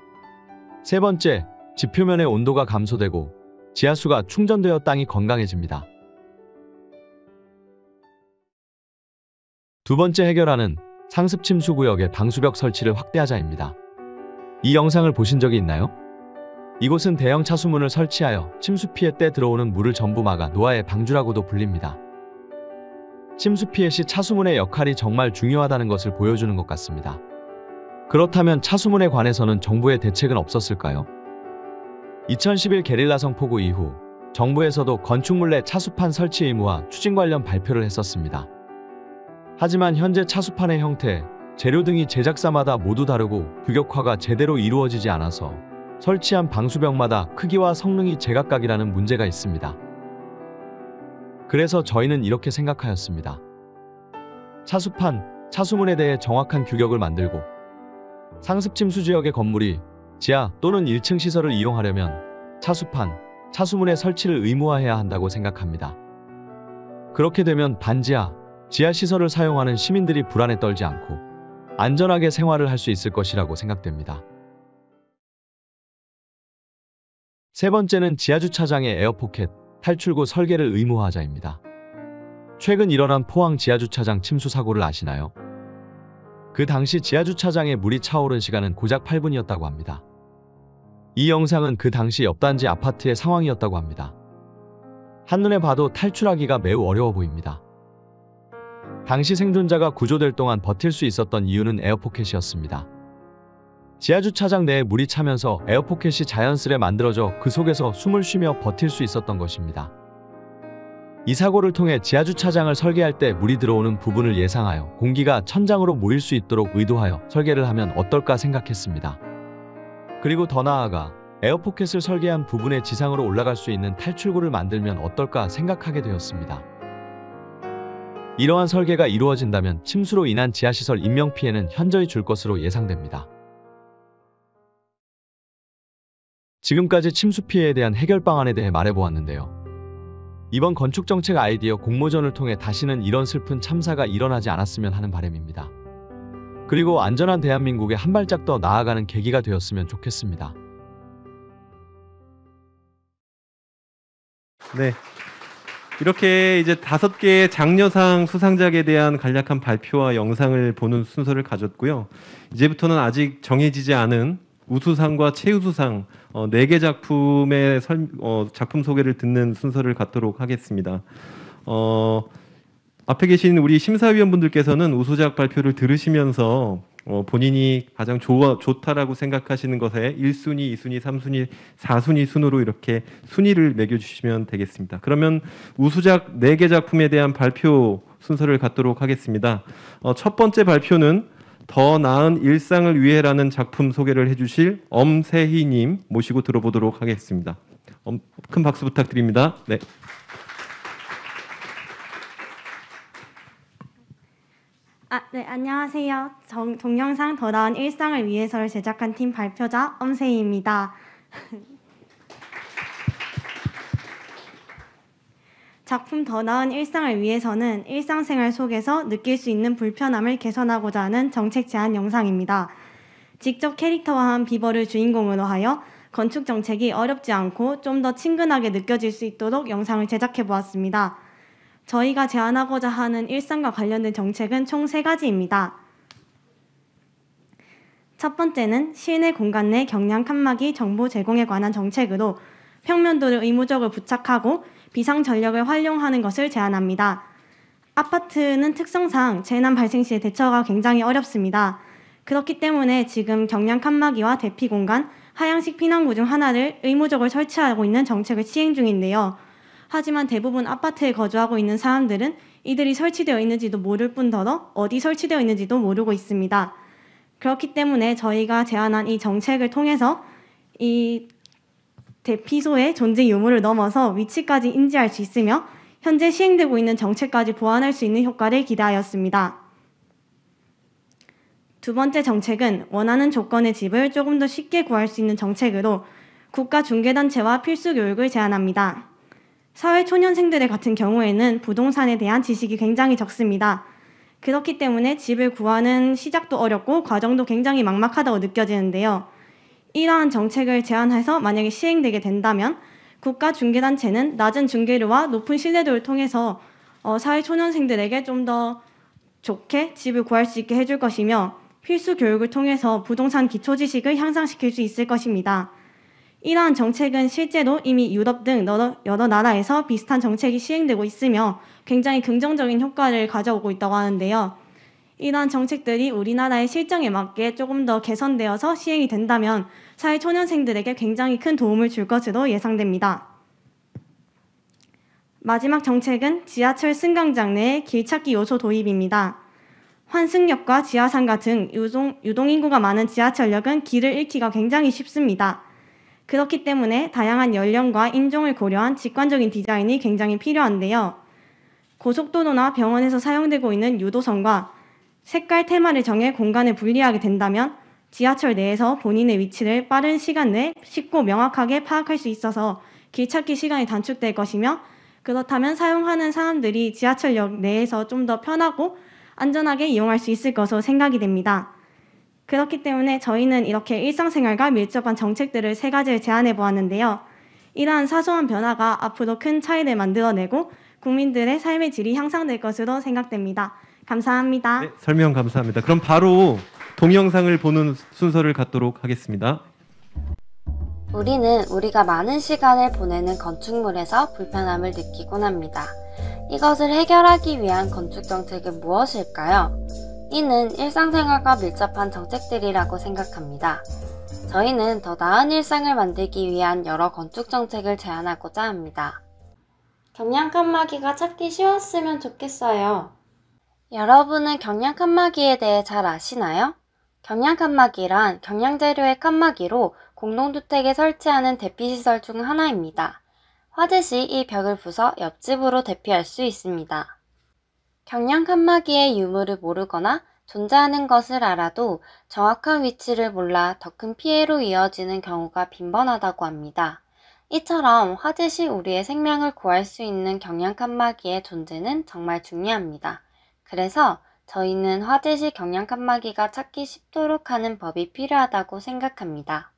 세 번째, 지표면의 온도가 감소되고 지하수가 충전되어 땅이 건강해집니다. 두 번째 해결안은 상습 침수 구역의 방수벽 설치를 확대하자입니다. 이 영상을 보신 적이 있나요? 이곳은 대형 차수문을 설치하여 침수 피해 때 들어오는 물을 전부 막아 노아의 방주라고도 불립니다. 침수 피해 시 차수문의 역할이 정말 중요하다는 것을 보여주는 것 같습니다. 그렇다면 차수문에 관해서는 정부의 대책은 없었을까요? 2011 게릴라성 폭우 이후 정부에서도 건축물 내 차수판 설치 의무화 추진 관련 발표를 했었습니다. 하지만 현재 차수판의 형태, 재료 등이 제작사마다 모두 다르고 규격화가 제대로 이루어지지 않아서 설치한 방수벽마다 크기와 성능이 제각각이라는 문제가 있습니다. 그래서 저희는 이렇게 생각하였습니다. 차수판, 차수문에 대해 정확한 규격을 만들고 상습침수 지역의 건물이 지하 또는 1층 시설을 이용하려면 차수판, 차수문의 설치를 의무화해야 한다고 생각합니다. 그렇게 되면 반지하, 지하 시설을 사용하는 시민들이 불안에 떨지 않고 안전하게 생활을 할 수 있을 것이라고 생각됩니다. 세 번째는 지하주차장의 에어포켓, 탈출구 설계를 의무화하자입니다. 최근 일어난 포항 지하주차장 침수 사고를 아시나요? 그 당시 지하주차장에 물이 차오른 시간은 고작 8분이었다고 합니다. 이 영상은 그 당시 옆단지 아파트의 상황이었다고 합니다. 한눈에 봐도 탈출하기가 매우 어려워 보입니다. 당시 생존자가 구조될 동안 버틸 수 있었던 이유는 에어포켓이었습니다. 지하주차장 내에 물이 차면서 에어포켓이 자연스레 만들어져 그 속에서 숨을 쉬며 버틸 수 있었던 것입니다. 이 사고를 통해 지하주차장을 설계할 때 물이 들어오는 부분을 예상하여 공기가 천장으로 모일 수 있도록 의도하여 설계를 하면 어떨까 생각했습니다. 그리고 더 나아가 에어포켓을 설계한 부분의 지상으로 올라갈 수 있는 탈출구를 만들면 어떨까 생각하게 되었습니다. 이러한 설계가 이루어진다면 침수로 인한 지하시설 인명피해는 현저히 줄 것으로 예상됩니다. 지금까지 침수 피해에 대한 해결 방안에 대해 말해보았는데요. 이번 건축정책 아이디어 공모전을 통해 다시는 이런 슬픈 참사가 일어나지 않았으면 하는 바람입니다. 그리고 안전한 대한민국에 한 발짝 더 나아가는 계기가 되었으면 좋겠습니다. 네. 이렇게 이제 5개의 장려상 수상작에 대한 간략한 발표와 영상을 보는 순서를 가졌고요. 이제부터는 아직 정해지지 않은 우수상과 최우수상 4개 작품의 작품 소개를 듣는 순서를 갖도록 하겠습니다. 앞에 계신 우리 심사위원분들께서는 우수작 발표를 들으시면서 본인이 가장 좋다라고 생각하시는 것에 1순위, 2순위, 3순위, 4순위 순으로 이렇게 순위를 매겨주시면 되겠습니다. 그러면 우수작 4개 작품에 대한 발표 순서를 갖도록 하겠습니다. 첫 번째 발표는 더 나은 일상을 위해라는 작품 소개를 해주실 엄세희님 모시고 들어보도록 하겠습니다. 큰 박수 부탁드립니다. 네. 네, 안녕하세요. 동영상 더 나은 일상을 위해서를 제작한 팀 발표자 엄세희입니다. 작품 더 나은 일상을 위해서는 일상생활 속에서 느낄 수 있는 불편함을 개선하고자 하는 정책 제안 영상입니다. 직접 캐릭터화한 비버를 주인공으로 하여 건축 정책이 어렵지 않고 좀 더 친근하게 느껴질 수 있도록 영상을 제작해 보았습니다. 저희가 제안하고자 하는 일상과 관련된 정책은 총 3가지입니다. 첫 번째는 실내 공간 내 경량 칸막이 정보 제공에 관한 정책으로 평면도를 의무적으로 부착하고 비상 전력을 활용하는 것을 제안합니다. 아파트는 특성상 재난 발생 시에 대처가 굉장히 어렵습니다. 그렇기 때문에 지금 경량 칸막이와 대피 공간, 하향식 피난구 중 하나를 의무적으로 설치하고 있는 정책을 시행 중인데요. 하지만 대부분 아파트에 거주하고 있는 사람들은 이들이 설치되어 있는지도 모를 뿐더러 어디 설치되어 있는지도 모르고 있습니다. 그렇기 때문에 저희가 제안한 이 정책을 통해서 이 대피소의 존재 유무를 넘어서 위치까지 인지할 수 있으며 현재 시행되고 있는 정책까지 보완할 수 있는 효과를 기대하였습니다. 두 번째 정책은 원하는 조건의 집을 조금 더 쉽게 구할 수 있는 정책으로 국가중개단체와 필수 교육을 제안합니다. 사회초년생들 같은 경우에는 부동산에 대한 지식이 굉장히 적습니다. 그렇기 때문에 집을 구하는 시작도 어렵고 과정도 굉장히 막막하다고 느껴지는데요. 이러한 정책을 제안해서 만약에 시행되게 된다면 국가중개단체는 낮은 중개료와 높은 신뢰도를 통해서 사회초년생들에게 좀 더 좋게 집을 구할 수 있게 해줄 것이며 필수 교육을 통해서 부동산 기초지식을 향상시킬 수 있을 것입니다. 이러한 정책은 실제로 이미 유럽 등 여러 나라에서 비슷한 정책이 시행되고 있으며 굉장히 긍정적인 효과를 가져오고 있다고 하는데요. 이러한 정책들이 우리나라의 실정에 맞게 조금 더 개선되어서 시행이 된다면 사회초년생들에게 굉장히 큰 도움을 줄 것으로 예상됩니다. 마지막 정책은 지하철 승강장 내에 길찾기 요소 도입입니다. 환승역과 지하상가 등 유동인구가 많은 지하철역은 길을 잃기가 굉장히 쉽습니다. 그렇기 때문에 다양한 연령과 인종을 고려한 직관적인 디자인이 굉장히 필요한데요. 고속도로나 병원에서 사용되고 있는 유도선과 색깔 테마를 정해 공간을 분리하게 된다면 지하철 내에서 본인의 위치를 빠른 시간 내에 쉽고 명확하게 파악할 수 있어서 길찾기 시간이 단축될 것이며 그렇다면 사용하는 사람들이 지하철역 내에서 좀 더 편하고 안전하게 이용할 수 있을 것으로 생각이 됩니다. 그렇기 때문에 저희는 이렇게 일상생활과 밀접한 정책들을 3가지를 제안해 보았는데요. 이러한 사소한 변화가 앞으로 큰 차이를 만들어내고 국민들의 삶의 질이 향상될 것으로 생각됩니다. 감사합니다. 네, 설명 감사합니다. 그럼 바로 동영상을 보는 순서를 갖도록 하겠습니다. 우리는 우리가 많은 시간을 보내는 건축물에서 불편함을 느끼곤 합니다. 이것을 해결하기 위한 건축 정책은 무엇일까요? 이는 일상생활과 밀접한 정책들이라고 생각합니다. 저희는 더 나은 일상을 만들기 위한 여러 건축 정책을 제안하고자 합니다. 경량 칸막이가 찾기 쉬웠으면 좋겠어요. 여러분은 경량 칸막이에 대해 잘 아시나요? 경량 칸막이란 경량 재료의 칸막이로 공동주택에 설치하는 대피시설 중 하나입니다. 화재 시 이 벽을 부숴 옆집으로 대피할 수 있습니다. 경량 칸막이의 유무를 모르거나 존재하는 것을 알아도 정확한 위치를 몰라 더 큰 피해로 이어지는 경우가 빈번하다고 합니다. 이처럼 화재 시 우리의 생명을 구할 수 있는 경량 칸막이의 존재는 정말 중요합니다. 그래서 저희는 화재 시 경량 칸막이가 찾기 쉽도록 하는 법이 필요하다고 생각합니다.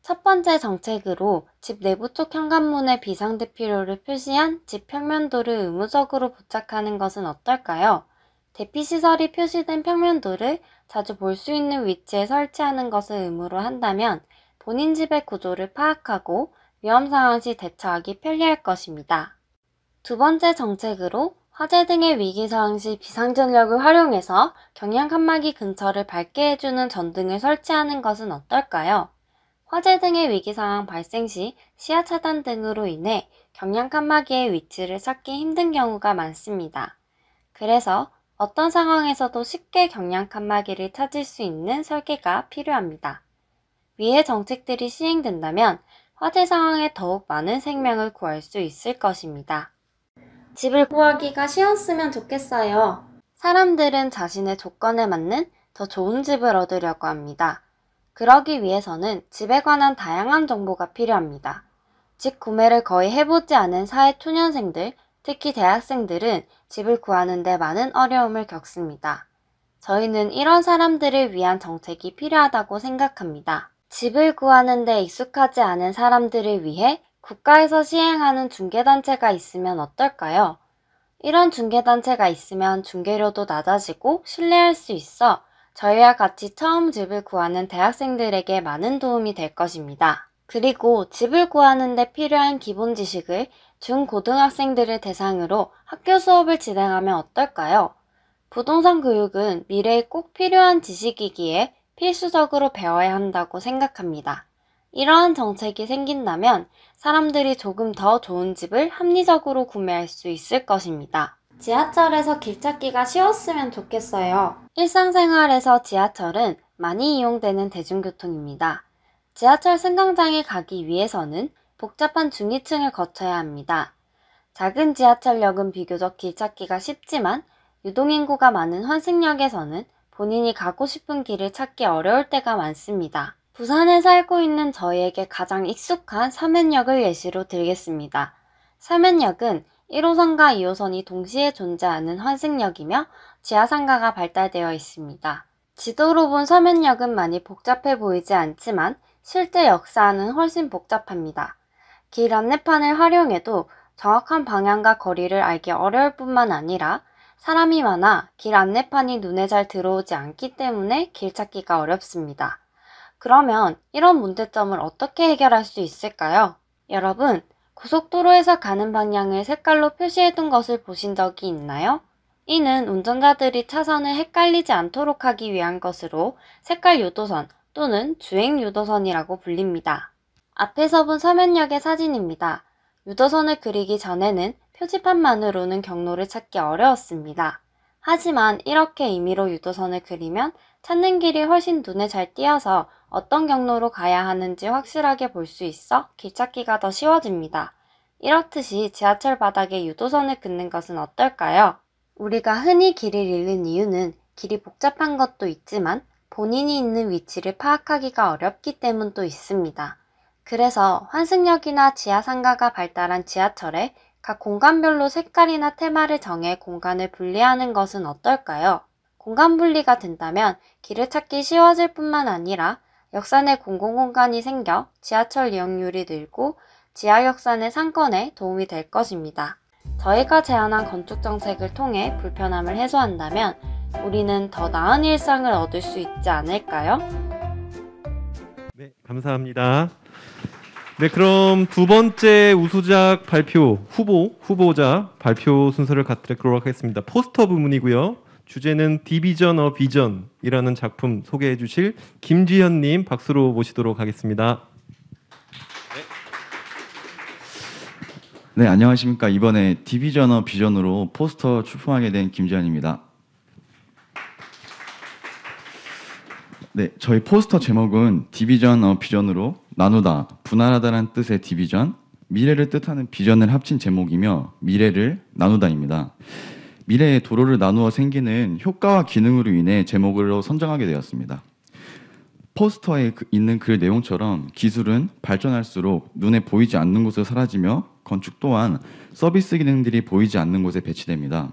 첫 번째 정책으로 집 내부 쪽 현관문에 비상대피로를 표시한 집 평면도를 의무적으로 부착하는 것은 어떨까요? 대피시설이 표시된 평면도를 자주 볼 수 있는 위치에 설치하는 것을 의무로 한다면 본인 집의 구조를 파악하고 위험 상황 시 대처하기 편리할 것입니다. 두 번째 정책으로 화재 등의 위기 상황 시 비상전력을 활용해서 경량 칸막이 근처를 밝게 해주는 전등을 설치하는 것은 어떨까요? 화재 등의 위기 상황 발생 시 시야 차단 등으로 인해 경량 칸막이의 위치를 찾기 힘든 경우가 많습니다. 그래서 어떤 상황에서도 쉽게 경량 칸막이를 찾을 수 있는 설계가 필요합니다. 위의 정책들이 시행된다면 화재 상황에 더욱 많은 생명을 구할 수 있을 것입니다. 집을 구하기가 쉬웠으면 좋겠어요. 사람들은 자신의 조건에 맞는 더 좋은 집을 얻으려고 합니다. 그러기 위해서는 집에 관한 다양한 정보가 필요합니다. 집 구매를 거의 해보지 않은 사회초년생들, 특히 대학생들은 집을 구하는 데 많은 어려움을 겪습니다. 저희는 이런 사람들을 위한 정책이 필요하다고 생각합니다. 집을 구하는 데 익숙하지 않은 사람들을 위해 국가에서 시행하는 중개단체가 있으면 어떨까요? 이런 중개단체가 있으면 중개료도 낮아지고 신뢰할 수 있어 저희와 같이 처음 집을 구하는 대학생들에게 많은 도움이 될 것입니다. 그리고 집을 구하는 데 필요한 기본 지식을 중고등학생들을 대상으로 학교 수업을 진행하면 어떨까요? 부동산 교육은 미래에 꼭 필요한 지식이기에 필수적으로 배워야 한다고 생각합니다. 이러한 정책이 생긴다면 사람들이 조금 더 좋은 집을 합리적으로 구매할 수 있을 것입니다. 지하철에서 길 찾기가 쉬웠으면 좋겠어요. 일상생활에서 지하철은 많이 이용되는 대중교통입니다. 지하철 승강장에 가기 위해서는 복잡한 중위층을 거쳐야 합니다. 작은 지하철역은 비교적 길 찾기가 쉽지만 유동인구가 많은 환승역에서는 본인이 가고 싶은 길을 찾기 어려울 때가 많습니다. 부산에 살고 있는 저희에게 가장 익숙한 서면역을 예시로 들겠습니다. 서면역은 1호선과 2호선이 동시에 존재하는 환승역이며 지하상가가 발달되어 있습니다. 지도로 본 서면역은 많이 복잡해 보이지 않지만 실제 역사는 훨씬 복잡합니다. 길 안내판을 활용해도 정확한 방향과 거리를 알기 어려울 뿐만 아니라 사람이 많아 길 안내판이 눈에 잘 들어오지 않기 때문에 길 찾기가 어렵습니다. 그러면 이런 문제점을 어떻게 해결할 수 있을까요? 여러분, 고속도로에서 가는 방향을 색깔로 표시해둔 것을 보신 적이 있나요? 이는 운전자들이 차선을 헷갈리지 않도록 하기 위한 것으로 색깔 유도선 또는 주행 유도선이라고 불립니다. 앞에서 본 서면역의 사진입니다. 유도선을 그리기 전에는 표지판만으로는 경로를 찾기 어려웠습니다. 하지만 이렇게 임의로 유도선을 그리면 찾는 길이 훨씬 눈에 잘 띄어서 어떤 경로로 가야 하는지 확실하게 볼 수 있어 길 찾기가 더 쉬워집니다. 이렇듯이 지하철 바닥에 유도선을 긋는 것은 어떨까요? 우리가 흔히 길을 잃는 이유는 길이 복잡한 것도 있지만 본인이 있는 위치를 파악하기가 어렵기 때문도 있습니다. 그래서 환승역이나 지하상가가 발달한 지하철에 각 공간별로 색깔이나 테마를 정해 공간을 분리하는 것은 어떨까요? 공간 분리가 된다면 길을 찾기 쉬워질 뿐만 아니라 역사 내 공공공간이 생겨 지하철 이용률이 늘고 지하역사 내 상권에 도움이 될 것입니다. 저희가 제안한 건축정책을 통해 불편함을 해소한다면 우리는 더 나은 일상을 얻을 수 있지 않을까요? 네, 감사합니다. 네, 그럼 두 번째 우수작 발표 후보자 발표 순서를 갖도록 하겠습니다. 포스터 부문이고요. 주제는 디비전 어 비전이라는 작품 소개해 주실 김지현님 박수로 모시도록 하겠습니다. 네, 안녕하십니까. 이번에 디비전 어 비전으로 포스터 출품하게 된 김지현입니다. 네, 저희 포스터 제목은 디비전 어 비전으로 나누다, 분할하다라는 뜻의 디비전, 미래를 뜻하는 비전을 합친 제목이며 미래를 나누다입니다. 미래의 도로를 나누어 생기는 효과와 기능으로 인해 제목으로 선정하게 되었습니다. 포스터에 있는 글 내용처럼 기술은 발전할수록 눈에 보이지 않는 곳에 사라지며 건축 또한 서비스 기능들이 보이지 않는 곳에 배치됩니다.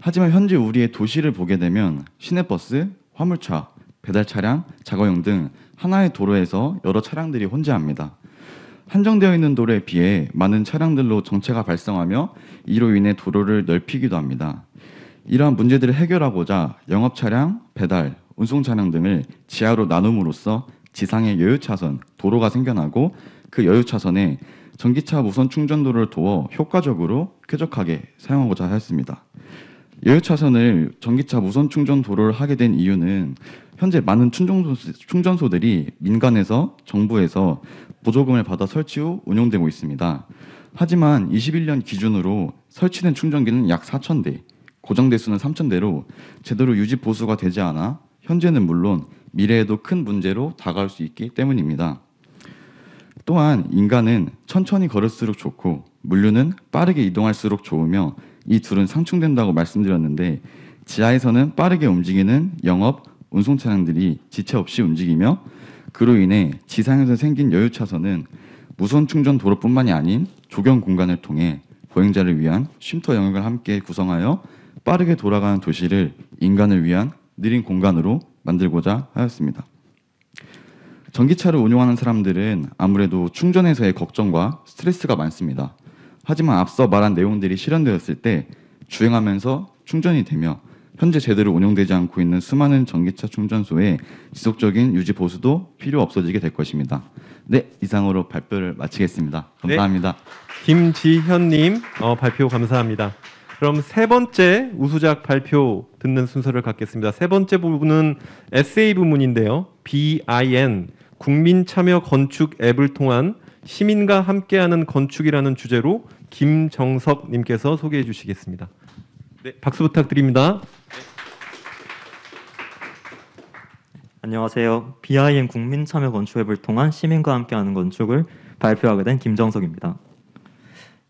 하지만 현재 우리의 도시를 보게 되면 시내버스, 화물차, 배달 차량, 작업용 등 하나의 도로에서 여러 차량들이 혼재합니다. 한정되어 있는 도로에 비해 많은 차량들로 정체가 발생하며 이로 인해 도로를 넓히기도 합니다. 이러한 문제들을 해결하고자 영업 차량, 배달, 운송 차량 등을 지하로 나눔으로써 지상의 여유 차선, 도로가 생겨나고 그 여유 차선에 전기차 무선 충전도를 도어 효과적으로 쾌적하게 사용하고자 하였습니다. 여유 차선을 전기차 무선 충전 도로를 하게 된 이유는 현재 많은 충전소들이 민간에서 정부에서 보조금을 받아 설치 후 운용되고 있습니다. 하지만 21년 기준으로 설치된 충전기는 약 4,000대, 고정 대수는 3,000대로 제대로 유지 보수가 되지 않아 현재는 물론 미래에도 큰 문제로 다가올 수 있기 때문입니다. 또한 인간은 천천히 걸을수록 좋고 물류는 빠르게 이동할수록 좋으며 이 둘은 상충된다고 말씀드렸는데 지하에서는 빠르게 움직이는 영업, 운송 차량들이 지체 없이 움직이며 그로 인해 지상에서 생긴 여유 차선은 무선 충전 도로뿐만이 아닌 조경 공간을 통해 보행자를 위한 쉼터 영역을 함께 구성하여 빠르게 돌아가는 도시를 인간을 위한 느린 공간으로 만들고자 하였습니다. 전기차를 운용하는 사람들은 아무래도 충전에서의 걱정과 스트레스가 많습니다. 하지만 앞서 말한 내용들이 실현되었을 때 주행하면서 충전이 되며 현재 제대로 운용되지 않고 있는 수많은 전기차 충전소의 지속적인 유지 보수도 필요 없어지게 될 것입니다. 네, 이상으로 발표를 마치겠습니다. 감사합니다. 네, 김지현님 발표 감사합니다. 그럼 세 번째 우수작 발표 듣는 순서를 갖겠습니다. 세 번째 부분은 에세이 부문인데요. BIN 국민 참여 건축 앱을 통한 시민과 함께하는 건축이라는 주제로 김정석 님께서 소개해 주시겠습니다. 네, 박수 부탁드립니다. 안녕하세요. BIN 국민 참여 건축 앱을 통한 시민과 함께하는 건축을 발표하게 된 김정석입니다.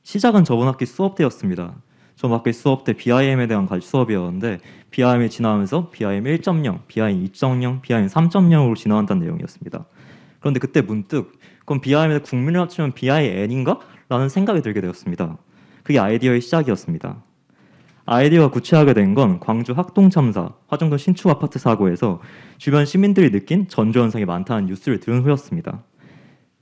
시작은 저번 학기 수업 때였습니다. 저번 학기 수업 때 BIM에 대한 수업이었는데 BIM이 지나가면서 BIM 1.0, BIM 2.0, BIM 3.0으로 진화한다는 내용이었습니다. 그런데 그때 문득 그럼 BIM에서 국민을 합치면 BIN인가? 라는 생각이 들게 되었습니다. 그게 아이디어의 시작이었습니다. 아이디어가 구체화하게 된 건 광주 학동참사, 화정동 신축 아파트 사고에서 주변 시민들이 느낀 전조현상이 많다는 뉴스를 들은 후였습니다.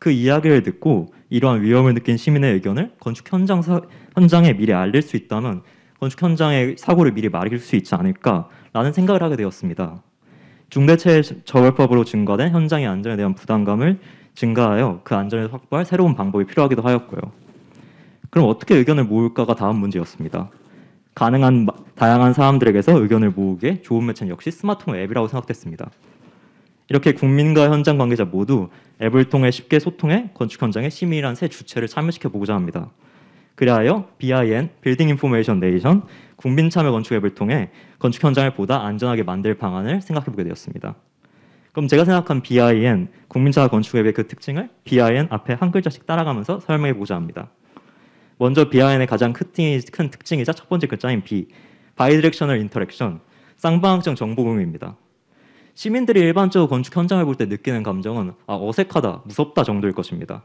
그 이야기를 듣고 이러한 위험을 느낀 시민의 의견을 건축 현장에 미리 알릴 수 있다면 건축 현장의 사고를 미리 막을 수 있지 않을까라는 생각을 하게 되었습니다. 중대재해처벌법으로 증가된 현장의 안전에 대한 부담감을 증가하여 그 안전을 확보할 새로운 방법이 필요하기도 하였고요. 그럼 어떻게 의견을 모을까가 다음 문제였습니다. 가능한 다양한 사람들에게서 의견을 모으기에 좋은 매체는 역시 스마트폰 앱이라고 생각됐습니다. 이렇게 국민과 현장 관계자 모두 앱을 통해 쉽게 소통해 건축 현장에 시민이란 새 주체를 참여시켜 보고자 합니다. 그리하여 BIN, 빌딩 인포메이션 네이션, 국민 참여 건축 앱을 통해 건축 현장을 보다 안전하게 만들 방안을 생각해 보게 되었습니다. 그럼 제가 생각한 BIN, 국민 참여 건축 앱의 그 특징을 BIN 앞에 한 글자씩 따라가면서 설명해 보고자 합니다. 먼저 BIN의 가장 큰 특징이자 첫 번째 글자인 B, 바이디렉셔널 인터랙션, 쌍방향성 정보 공유입니다. 시민들이 일반적으로 건축 현장을 볼 때 느끼는 감정은 어색하다, 무섭다 정도일 것입니다.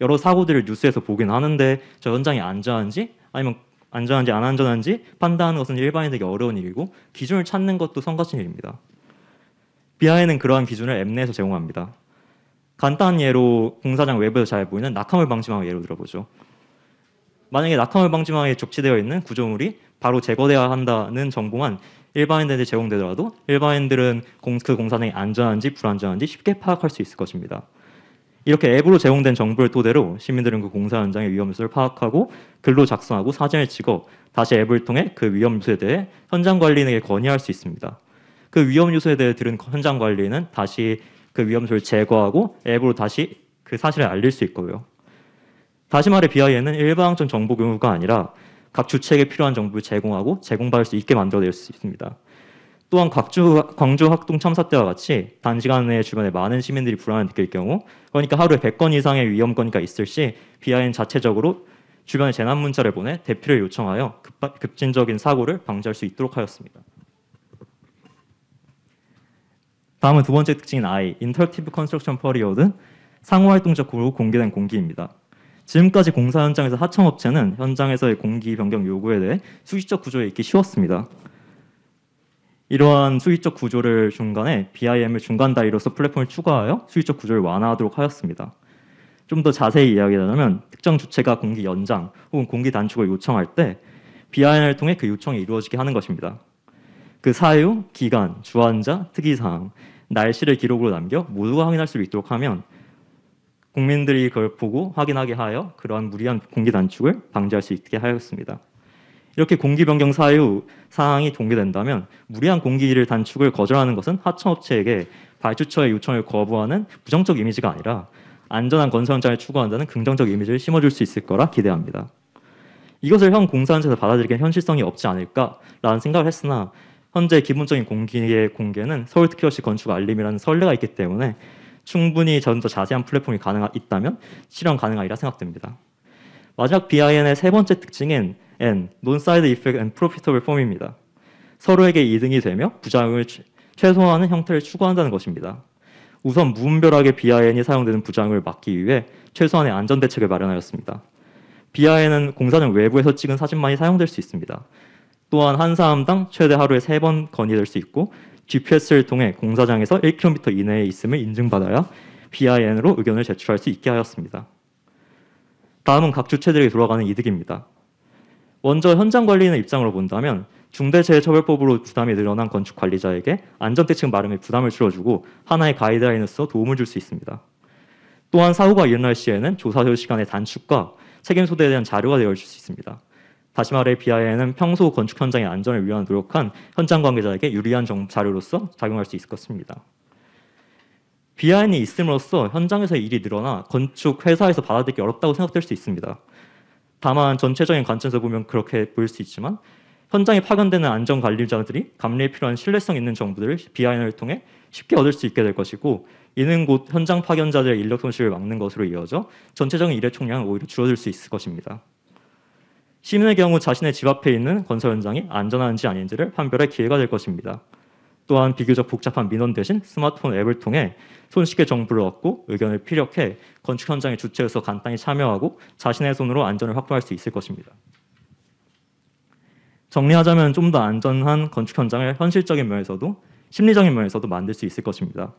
여러 사고들을 뉴스에서 보긴 하는데 저 현장이 안전한지 아니면 안전한지 안 안전한지 판단하는 것은 일반인에게 어려운 일이고 기준을 찾는 것도 성가신 일입니다. BIN은 그러한 기준을 앱 내에서 제공합니다. 간단한 예로 공사장 외부에서 잘 보이는 낙하물 방지망을 예로 들어보죠. 만약에 낙하물 방지망에 적치되어 있는 구조물이 바로 제거되어야 한다는 정보만 일반인들에게 제공되더라도 일반인들은 그 공사장이 안전한지 불안전한지 쉽게 파악할 수 있을 것입니다. 이렇게 앱으로 제공된 정보를 토대로 시민들은 그 공사 현장의 위험 요소를 파악하고 글로 작성하고 사진을 찍어 다시 앱을 통해 그 위험 요소에 대해 현장 관리인에게 건의할 수 있습니다. 그 위험 요소에 대해 들은 현장 관리인은 다시 그 위험 요소를 제거하고 앱으로 다시 그 사실을 알릴 수 있고요. 다시 말해 BIN은 일방적 정보 공유가 아니라 각 주체에게 필요한 정보를 제공하고 제공받을 수 있게 만들어낼 수 있습니다. 또한 광주 학동 참사 때와 같이 단시간 내에 주변에 많은 시민들이 불안을 느낄 경우, 그러니까 하루에 100건 이상의 위험 건의가 있을 시 BIN 자체적으로 주변에 재난 문자를 보내 대피를 요청하여 급진적인 사고를 방지할 수 있도록 하였습니다. 다음은 두 번째 특징인 I, Interactive Construction Period, 상호활동적으로 공개된 공기입니다. 지금까지 공사 현장에서 하청업체는 현장에서의 공기 변경 요구에 대해 수식적 구조에 있기 쉬웠습니다. 이러한 수식적 구조를 중간에 BIM을 중간 다리로서 플랫폼을 추가하여 수식적 구조를 완화하도록 하였습니다. 좀 더 자세히 이야기하자면 특정 주체가 공기 연장 혹은 공기 단축을 요청할 때 BIM을 통해 그 요청이 이루어지게 하는 것입니다. 그 사유, 기간, 주관자, 특이사항, 날씨를 기록으로 남겨 모두가 확인할 수 있도록 하면 국민들이 그걸 보고 확인하게 하여 그러한 무리한 공기 단축을 방지할 수 있게 하였습니다. 이렇게 공기 변경 사유 사항이 공개된다면 무리한 공기를 단축을 거절하는 것은 하청업체에게 발주처의 요청을 거부하는 부정적 이미지가 아니라 안전한 건설 현장을 추구한다는 긍정적 이미지를 심어줄 수 있을 거라 기대합니다. 이것을 현 공사 현장에서 받아들이기엔 현실성이 없지 않을까라는 생각을 했으나 현재 기본적인 공기의 공개는 서울특별시 건축 알림이라는 선례가 있기 때문에 충분히 좀 더 자세한 플랫폼이 있다면 실현 가능하리라 생각됩니다. 마지막 BIN의 세 번째 특징인 N, Non-Side Effect and Profitable Form입니다. 서로에게 이득이 되며 부작용을 최소화하는 형태를 추구한다는 것입니다. 우선 무분별하게 BIN이 사용되는 부작용을 막기 위해 최소한의 안전대책을 마련하였습니다. BIN은 공사장 외부에서 찍은 사진만이 사용될 수 있습니다. 또한 한 사람당 최대 하루에 3번 건의될 수 있고 GPS를 통해 공사장에서 1km 이내에 있음을 인증받아야 BIN으로 의견을 제출할 수 있게 하였습니다. 다음은 각 주체들에게 돌아가는 이득입니다. 먼저 현장 관리인의 입장으로 본다면 중대재해처벌법으로 부담이 늘어난 건축 관리자에게 안전대책 마련에 부담을 줄여주고 하나의 가이드라인으로서 도움을 줄 수 있습니다. 또한 사고가 일어날 시에는 조사 시간의 단축과 책임 소재에 대한 자료가 되어줄 수 있습니다. 다시 말해 BIN은 평소 건축 현장의 안전을 위한 노력한 현장 관계자에게 유리한 자료로서 작용할 수 있을 것입니다. BIN이 있음으로써 현장에서의 일이 늘어나 건축 회사에서 받아들이기 어렵다고 생각될 수 있습니다. 다만 전체적인 관점에서 보면 그렇게 보일 수 있지만 현장에 파견되는 안전관리자들이 감리에 필요한 신뢰성 있는 정보들을 BIN을 통해 쉽게 얻을 수 있게 될 것이고 이는 곧 현장 파견자들의 인력 손실을 막는 것으로 이어져 전체적인 일의 총량은 오히려 줄어들 수 있을 것입니다. 시민의 경우 자신의 집 앞에 있는 건설 현장이 안전한지 아닌지를 판별할 기회가 될 것입니다. 또한 비교적 복잡한 민원 대신 스마트폰 앱을 통해 손쉽게 정보를 얻고 의견을 피력해 건축 현장의 주체로서 간단히 참여하고 자신의 손으로 안전을 확보할 수 있을 것입니다. 정리하자면 좀 더 안전한 건축 현장을 현실적인 면에서도 심리적인 면에서도 만들 수 있을 것입니다.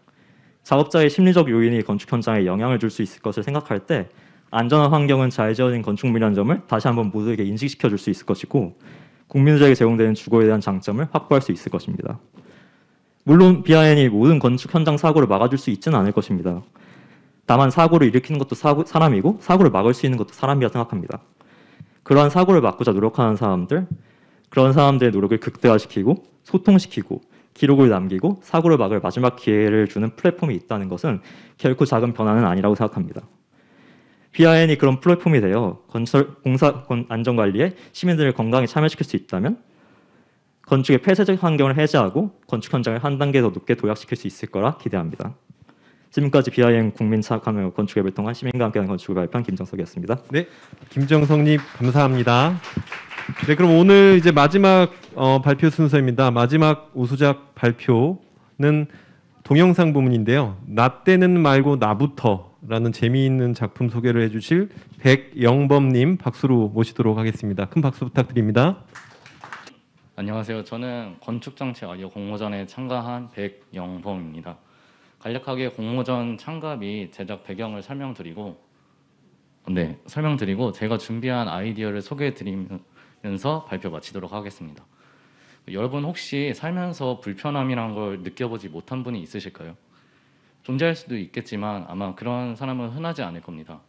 작업자의 심리적 요인이 건축 현장에 영향을 줄 수 있을 것을 생각할 때 안전한 환경은 잘 지어진 건축물이라는 점을 다시 한번 모두에게 인식시켜 줄 수 있을 것이고 국민들에게 제공되는 주거에 대한 장점을 확보할 수 있을 것입니다. 물론 BIN이 모든 건축 현장 사고를 막아줄 수 있지는 않을 것입니다. 다만 사고를 일으키는 것도 사람이고 사고를 막을 수 있는 것도 사람이라 생각합니다. 그러한 사고를 막고자 노력하는 사람들, 그런 사람들의 노력을 극대화시키고 소통시키고 기록을 남기고 사고를 막을 마지막 기회를 주는 플랫폼이 있다는 것은 결코 작은 변화는 아니라고 생각합니다. BIN이 그런 플랫폼이 되어 공사 안전관리에 시민들을 건강히 참여시킬 수 있다면 건축의 폐쇄적 환경을 해제하고 건축 현장을 한 단계 더 높게 도약시킬 수 있을 거라 기대합니다. 지금까지 BIN 국민 참여 건축 앱을 통한 시민과 함께하는 건축을 발표한 김정석이었습니다. 네, 김정석님 감사합니다. 네, 그럼 오늘 이제 마지막 발표 순서입니다. 마지막 우수작 발표는 동영상 부문인데요. 나 때는 말고 나부터라는 재미있는 작품 소개를 해주실 백영범님 박수로 모시도록 하겠습니다. 큰 박수 부탁드립니다. 안녕하세요. 저는 건축정책 아이디어 공모전에 참가한 백영범입니다. 간략하게 공모전 참가 및 제작 배경을 설명드리고 제가 준비한 아이디어를 소개해드리면서 발표 마치도록 하겠습니다. 여러분 혹시 살면서 불편함이란 걸 느껴보지 못한 분이 있으실까요? 존재할 수도 있겠지만 아마 그런 사람은 흔하지 않을 겁니다.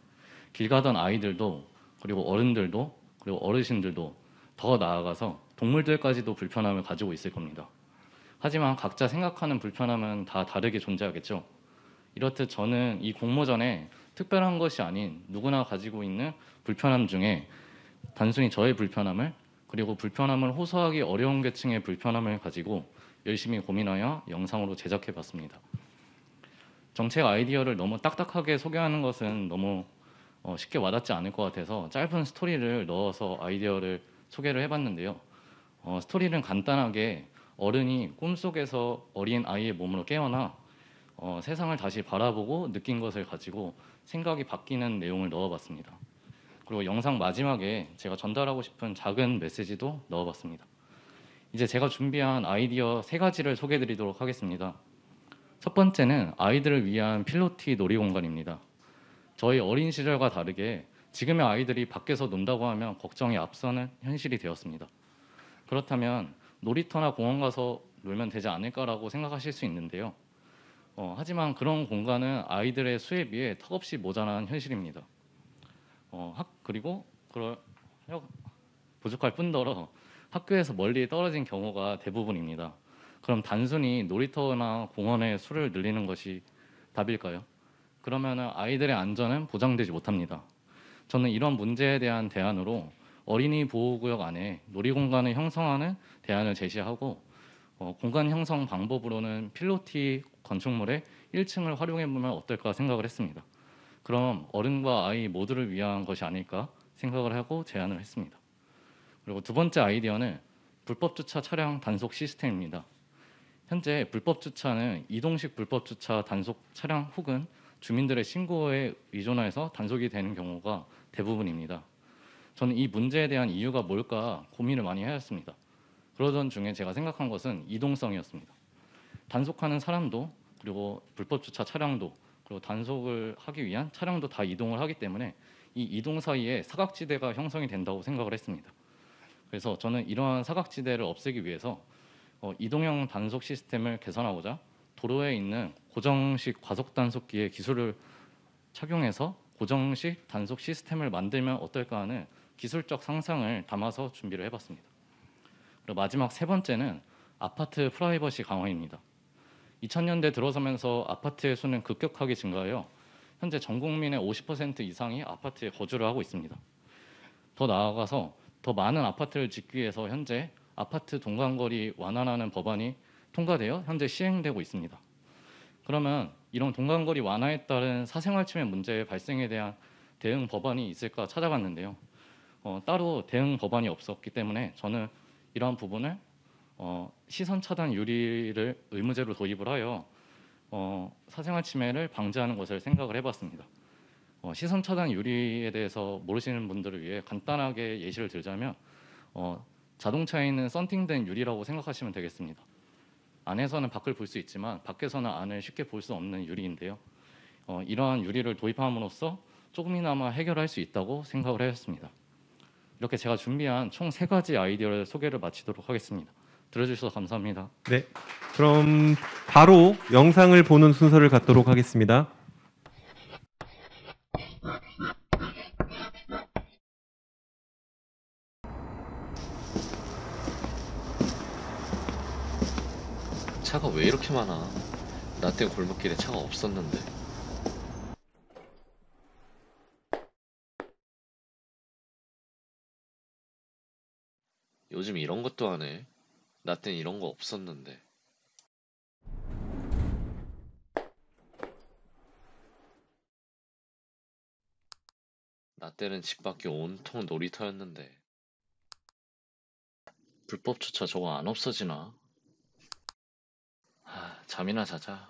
길 가던 아이들도 그리고 어른들도 그리고 어르신들도 더 나아가서 동물들까지도 불편함을 가지고 있을 겁니다. 하지만 각자 생각하는 불편함은 다 다르게 존재하겠죠. 이렇듯 저는 이 공모전에 특별한 것이 아닌 누구나 가지고 있는 불편함 중에 단순히 저의 불편함을 그리고 불편함을 호소하기 어려운 계층의 불편함을 가지고 열심히 고민하여 영상으로 제작해 봤습니다. 정책 아이디어를 너무 딱딱하게 소개하는 것은 너무 쉽게 와닿지 않을 것 같아서 짧은 스토리를 넣어서 아이디어를 소개를 해봤는데요. 스토리는 간단하게 어른이 꿈속에서 어린 아이의 몸으로 깨어나 세상을 다시 바라보고 느낀 것을 가지고 생각이 바뀌는 내용을 넣어봤습니다. 그리고 영상 마지막에 제가 전달하고 싶은 작은 메시지도 넣어봤습니다. 이제 제가 준비한 아이디어 3가지를 소개해드리도록 하겠습니다. 첫 번째는 아이들을 위한 필로티 놀이공간입니다. 저희 어린 시절과 다르게 지금의 아이들이 밖에서 논다고 하면 걱정이 앞서는 현실이 되었습니다. 그렇다면 놀이터나 공원 가서 놀면 되지 않을까라고 생각하실 수 있는데요. 하지만 그런 공간은 아이들의 수에 비해 턱없이 모자란 현실입니다. 그리고 부족할 뿐더러 학교에서 멀리 떨어진 경우가 대부분입니다. 그럼 단순히 놀이터나 공원에 수를 늘리는 것이 답일까요? 그러면 아이들의 안전은 보장되지 못합니다. 저는 이런 문제에 대한 대안으로 어린이 보호구역 안에 놀이공간을 형성하는 대안을 제시하고 공간 형성 방법으로는 필로티 건축물의 1층을 활용해보면 어떨까 생각을 했습니다. 그럼 어른과 아이 모두를 위한 것이 아닐까 생각을 하고 제안을 했습니다. 그리고 두 번째 아이디어는 불법 주차 차량 단속 시스템입니다. 현재 불법 주차는 이동식 불법 주차 단속 차량 혹은 주민들의 신고에 의존해서 단속이 되는 경우가 대부분입니다. 저는 이 문제에 대한 이유가 뭘까 고민을 많이 하였습니다. 그러던 중에 제가 생각한 것은 이동성이었습니다. 단속하는 사람도 그리고 불법 주차 차량도 그리고 단속을 하기 위한 차량도 다 이동을 하기 때문에 이 이동 사이에 사각지대가 형성이 된다고 생각을 했습니다. 그래서 저는 이러한 사각지대를 없애기 위해서 이동형 단속 시스템을 개선하고자 도로에 있는 고정식 과속 단속기의 기술을 착용해서 고정식 단속 시스템을 만들면 어떨까 하는 기술적 상상을 담아서 준비를 해봤습니다. 그리고 마지막 3번째는 아파트 프라이버시 강화입니다. 2000년대 들어서면서 아파트의 수는 급격하게 증가하여 현재 전 국민의 50% 이상이 아파트에 거주를 하고 있습니다. 더 나아가서 더 많은 아파트를 짓기 위해서 현재 아파트 동간거리 완화라는 법안이 통과되어 현재 시행되고 있습니다. 그러면 이런 동간거리 완화에 따른 사생활 침해 문제 발생에 대한 대응 법안이 있을까 찾아봤는데요. 따로 대응 법안이 없었기 때문에 저는 이러한 부분을 시선 차단 유리를 의무제로 도입을 하여 사생활 침해를 방지하는 것을 생각을 해봤습니다. 시선 차단 유리에 대해서 모르시는 분들을 위해 간단하게 예시를 들자면 자동차에 있는 썬팅된 유리라고 생각하시면 되겠습니다. 안에서는 밖을 볼 수 있지만 밖에서는 안을 쉽게 볼 수 없는 유리인데요. 이러한 유리를 도입함으로써 조금이나마 해결할 수 있다고 생각을 하였습니다. 이렇게 제가 준비한 총 3가지 아이디어를 소개를 마치도록 하겠습니다. 들어주셔서 감사합니다. 네, 그럼 바로 영상을 보는 순서를 갖도록 하겠습니다. 차가 왜 이렇게 많아? 나 때문에 골목길에 차가 없었는데. 요즘 이런 것도 안 해. 나 때는 이런 거 없었는데. 나 때는 집 밖이 온통 놀이터였는데. 불법 주차 저거 안 없어지나? 잠이나 자자.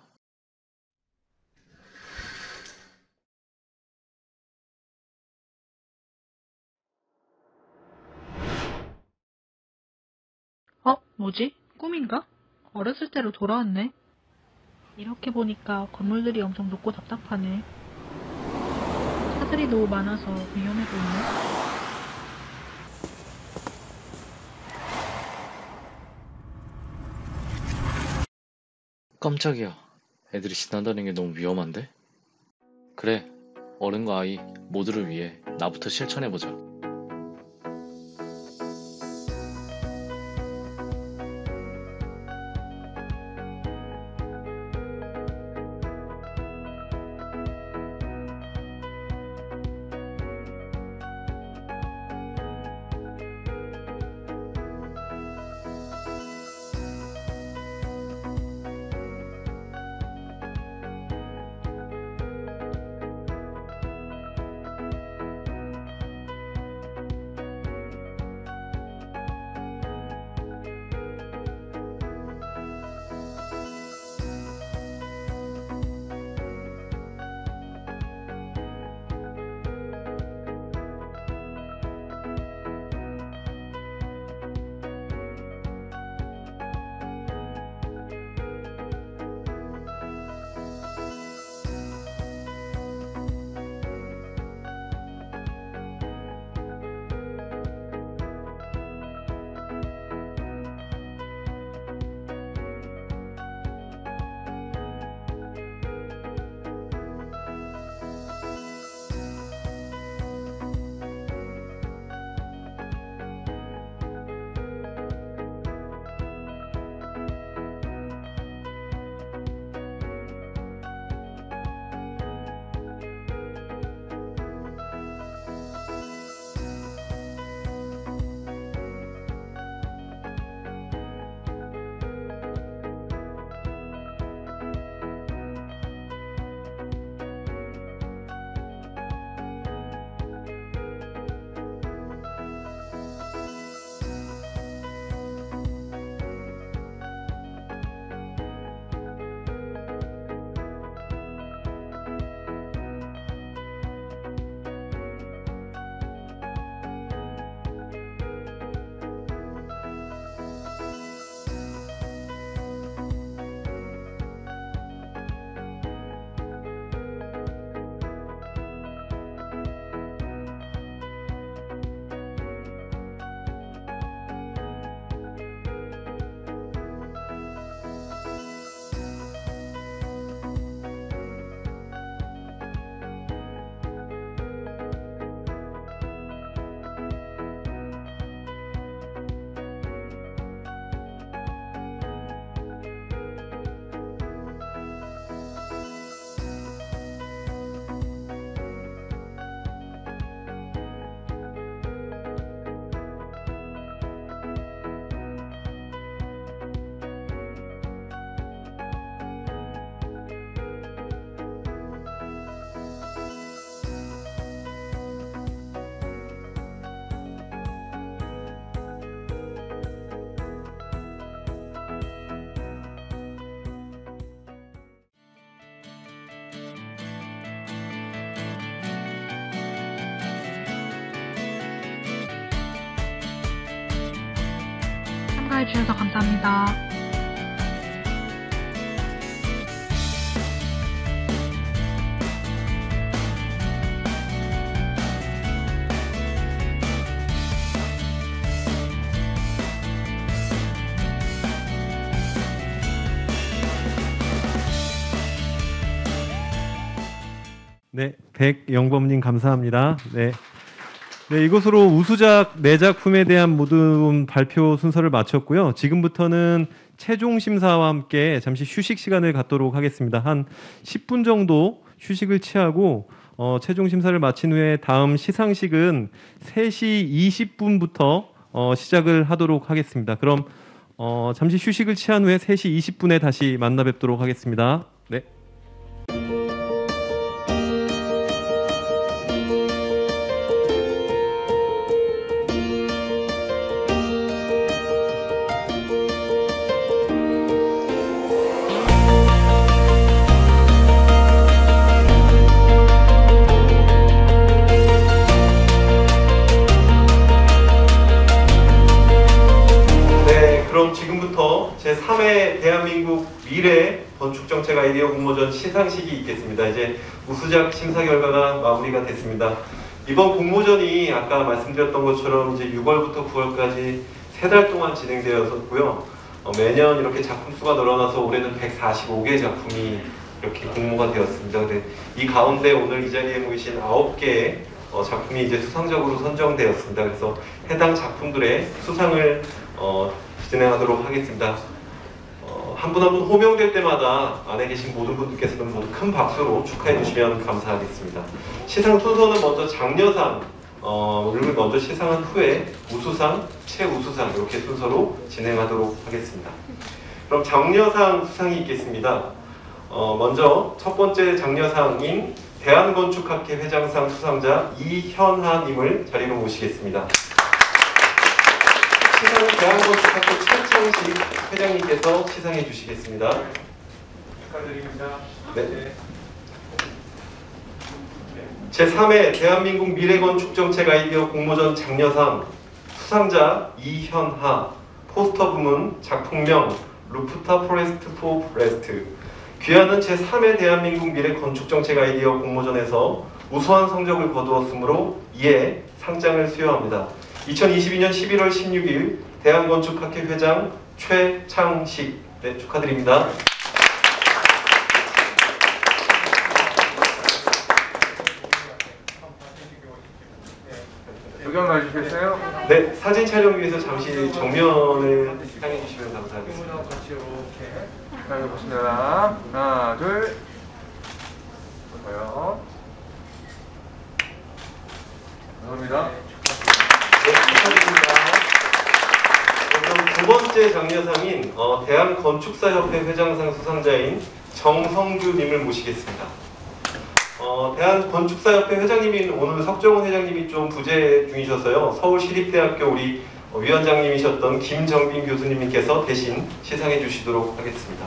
뭐지? 꿈인가? 어렸을 때로 돌아왔네. 이렇게 보니까 건물들이 엄청 높고 답답하네. 차들이 너무 많아서 위험해 보이네. 깜짝이야. 애들이 지나다니는 게 너무 위험한데? 그래, 어른과 아이 모두를 위해 나부터 실천해보자. 참가해주셔서 감사합니다. 네, 백영범님 감사합니다. 네. 네, 이것으로 우수작 4작품에 대한 모든 발표 순서를 마쳤고요. 지금부터는 최종 심사와 함께 잠시 휴식 시간을 갖도록 하겠습니다. 한 10분 정도 휴식을 취하고 최종 심사를 마친 후에 다음 시상식은 3시 20분부터 시작을 하도록 하겠습니다. 그럼 잠시 휴식을 취한 후에 3시 20분에 다시 만나 뵙도록 하겠습니다. 네. 그럼 지금부터 제3회 대한민국 미래 건축정책 아이디어 공모전 시상식이 있겠습니다. 이제 우수작 심사 결과가 마무리가 됐습니다. 이번 공모전이 아까 말씀드렸던 것처럼 이제 6월부터 9월까지 3달 동안 진행되었었고요. 매년 이렇게 작품 수가 늘어나서 올해는 145개 작품이 이렇게 공모가 되었습니다. 근데 이 가운데 오늘 이 자리에 모이신 9개의 작품이 이제 수상작으로 선정되었습니다. 그래서 해당 작품들의 수상을 진행하도록 하겠습니다. 한 분 한 분 호명될 때마다 안에 계신 모든 분들께서는 모두 큰 박수로 축하해 주시면 감사하겠습니다. 시상 순서는 먼저 장려상을 먼저 시상한 후에 우수상, 최우수상 이렇게 순서로 진행하도록 하겠습니다. 그럼 장려상 수상이 있겠습니다. 먼저 첫 번째 장려상인 대한건축학회 회장상 수상자 이현하님을 자리로 모시겠습니다. 시상은 대한건축학회 최창식 회장님께서 시상해 주시겠습니다. 축하드립니다. 네. 제3회 대한민국 미래건축정책 아이디어 공모전 장려상 수상자 이현하, 포스터 부문 작품명 루프탑 포레스트 포 브레스트. 귀하는 제3회 대한민국 미래건축정책 아이디어 공모전에서 우수한 성적을 거두었으므로 이에 상장을 수여합니다. 2022년 11월 16일 대한건축학회 회장 최창식. 네, 축하드립니다. 의견 가주시겠어요? 네, 사진 촬영 위해서 잠시 정면을 향해 주시면 감사하겠습니다. 자, 여기 보시면 하나, 둘, 볼까요? 감사합니다. 네, 축하드립니다. 그럼 두 번째 장려상인 대한건축사협회 회장상 수상자인 정성규님을 모시겠습니다. 대한건축사협회 회장님인 오늘 석정훈 회장님이 좀 부재 중이셔서요. 서울시립대학교 우리 위원장님이셨던 김정빈 교수님께서 대신 시상해 주시도록 하겠습니다.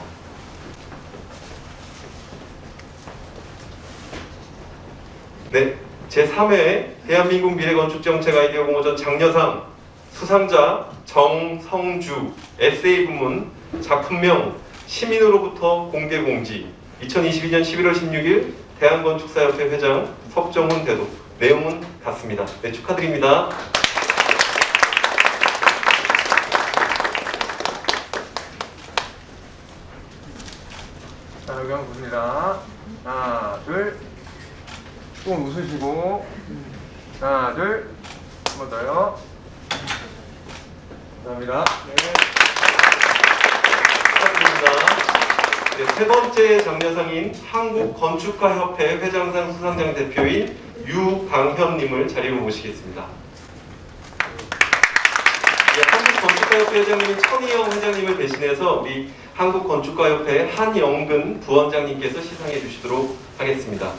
네, 제3회 대한민국 미래건축정책 아이디어 공모전 장려상 수상자 정성주, 에세이 부문 작품명 시민으로부터 공개공지 2022년 11월 16일 대한건축사협회 회장 석정훈 대도. 내용은 같습니다. 네, 축하드립니다. 자, 여기 한번 봅니다. 하나, 둘. 조금 웃으시고. 하나, 둘. 한 번 더요. 감사합니다. 네, 세 번째 장려상인 한국건축가협회 회장상 수상장 대표인 유강현님을 자리로 모시겠습니다. 네, 한국건축가협회 회장님인 천희영 회장님을 대신해서 우리 한국건축가협회 한영근 부원장님께서 시상해 주시도록 하겠습니다.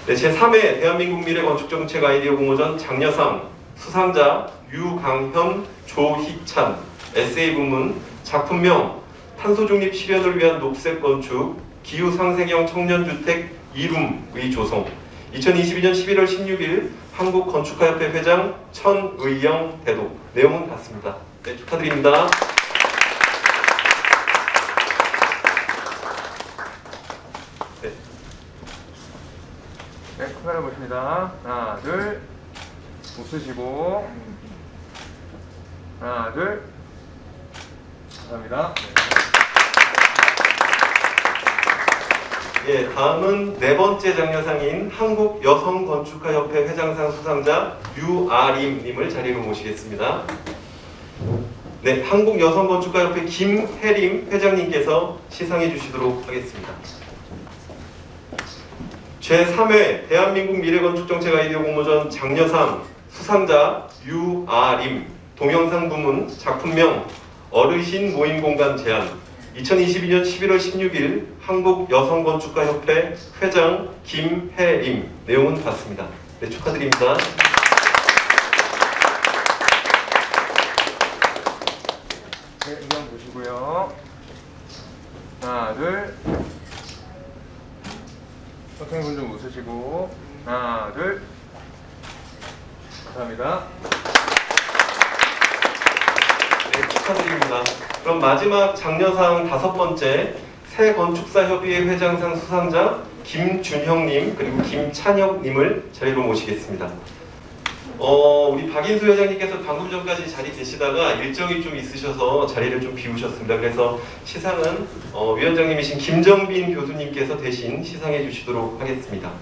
네, 제3회 대한민국 미래건축정책 아이디어 공모전 장려상 수상자 유강현, 조희찬, 에세이 부문 작품명 탄소중립 실현을 위한 녹색건축 기후상생형 청년주택 이룸의 조성 2022년 11월 16일 한국건축가협회 회장 천의영 대도. 내용은 같습니다. 네, 축하드립니다. 네. 네, 카메라 보십니다. 하나, 둘, 웃으시고, 하나, 둘, 감사합니다. 예, 다음은 네 번째 장려상인 한국여성건축가협회 회장상 수상자 유아림님을 자리로 모시겠습니다. 네, 한국여성건축가협회 김혜림 회장님께서 시상해 주시도록 하겠습니다. 제3회 대한민국 미래건축정책 아이디어 공모전 장려상 수상자 유아림, 동영상 부문 작품명 어르신 모임공간 제안, 2022년 11월 16일 한국여성건축가협회 회장 김혜림, 내용은 같습니다. 네, 축하드립니다. 네, 의견 보시고요. 하나, 둘. 선생님분 좀 웃으시고. 하나, 둘. 감사합니다. 네, 축하드립니다. 그럼 마지막 장려상 5번째 새건축사협의회 회장상 수상자 김준형님 그리고 김찬혁님을 자리로 모시겠습니다. 우리 박인수 회장님께서 방금 전까지 자리 계시다가 일정이 좀 있으셔서 자리를 좀 비우셨습니다. 그래서 시상은 위원장님이신 김정빈 교수님께서 대신 시상해 주시도록 하겠습니다.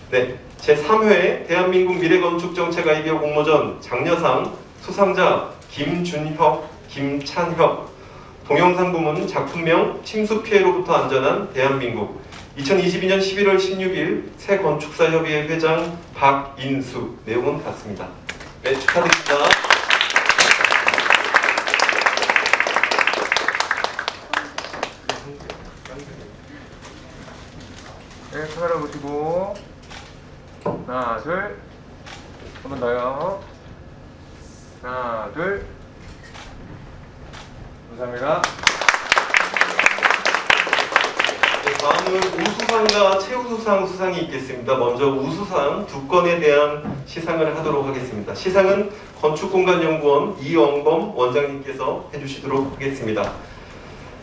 네, 제3회 대한민국 미래건축정책 아이디어 공모전 장려상 수상자 김준혁, 김찬혁, 동영상 부문 작품명 침수 피해로부터 안전한 대한민국, 2022년 11월 16일 새건축사협의회 회장 박인수, 내용은 같습니다. 네, 축하드립니다. 네, 카메라 보시고. 하나, 둘. 한 번 더요. 하나, 둘. 감사합니다. 네, 다음은 우수상과 최우수상 수상이 있겠습니다. 먼저 우수상 2건에 대한 시상을 하도록 하겠습니다. 시상은 건축공간연구원 이영범 원장님께서 해주시도록 하겠습니다.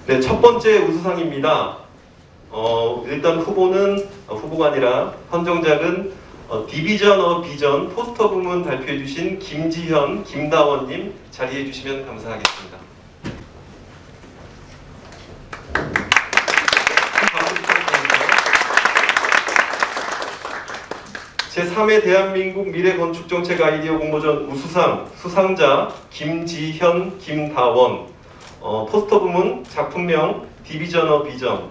네, 첫 번째 우수상입니다. 일단 후보가 아니라 선정작은 디비전 어 비전 포스터 부문 발표해 주신 김지현, 김다원님 자리해 주시면 감사하겠습니다. 제3회 대한민국 미래건축정책 아이디어 공모전 우수상 수상자 김지현, 김다원, 포스터 부문 작품명 디비전 어 비전,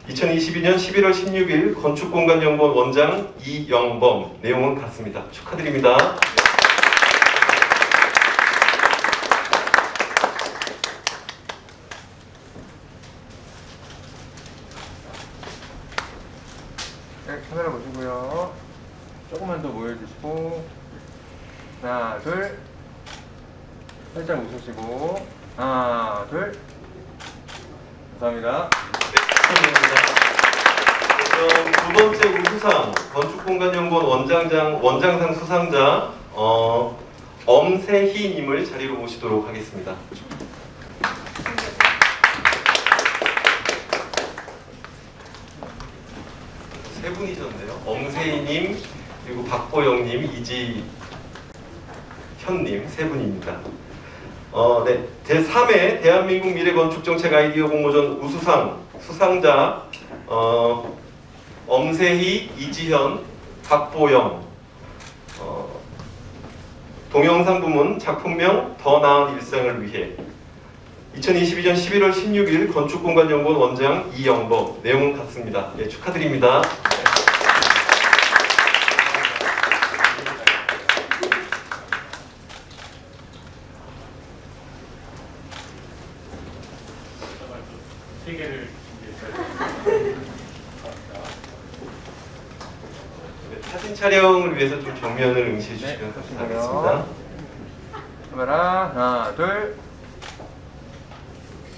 2022년 11월 16일 건축공간연구원 원장 이영범, 내용은 같습니다. 축하드립니다. 네, 카메라 보시고요. 조금만 더 모여주시고. 하나, 둘. 살짝 웃으시고. 하나, 둘. 감사합니다. 그럼 두 번째 우수상 건축공간연구원 원장상 수상자 엄세희님을 자리로 모시도록 하겠습니다. 세 분이셨네요. 엄세희님, 그리고 박보영님, 이지현님 세 분입니다. 네, 제3회 대한민국 미래건축정책 아이디어 공모전 우수상 수상자 엄세희, 이지현, 박보영, 동영상 부문 작품명 더 나은 일상을 위해, 2022년 11월 16일 건축공간연구원 원장 이영범, 내용은 같습니다. 예, 축하드립니다. 사진 촬영을 위해서 좀 정면을 응시해 주시면 감사하겠습니다. 카메라 하나, 둘.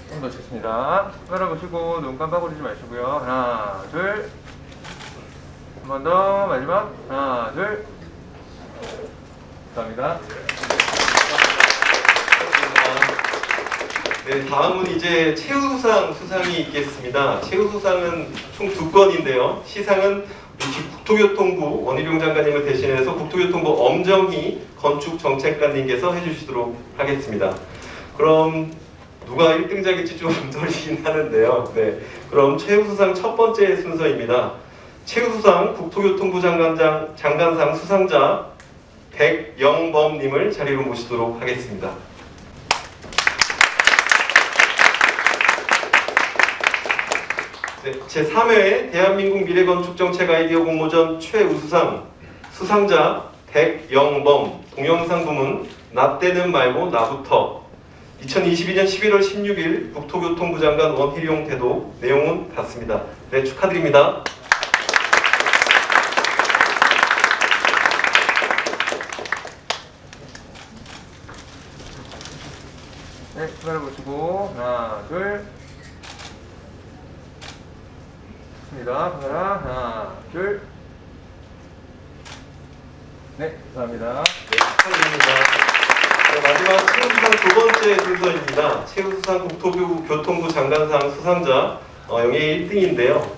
좀 더 찍습니다. 카메라 보시고 눈 깜빡거리지 마시고요. 하나, 둘. 한 번 더 마지막. 하나, 둘. 감사합니다. 네, 다음은 이제 최우수상 수상이 있겠습니다. 최우수상은 총 2건인데요. 시상은 국토교통부 원희룡 장관님을 대신해서 국토교통부 엄정희 건축정책관님께서 해주시도록 하겠습니다. 그럼 누가 1등작일지 좀 떨리긴 하는데요. 네, 그럼 최우수상 첫 번째 순서입니다. 최우수상 국토교통부 장관상 수상자 백영범님을 자리로 모시도록 하겠습니다. 네, 제3회 대한민국 미래건축정책 아이디어 공모전 최우수상 수상자 백영범 동영상 부문 나 때는 말고 나부터 2022년 11월 16일 국토교통부 장관 원희룡 대도 내용은 같습니다. 네, 축하드립니다. 네, 카메라 보시고 하나, 둘. 좋습니다. 카메라 하나, 둘. 네, 감사합니다. 네, 축하드립니다. 네, 마지막 최우수상 2번째 순서입니다. 최우수상 국토교통부 장관상 수상자 영예 1등인데요.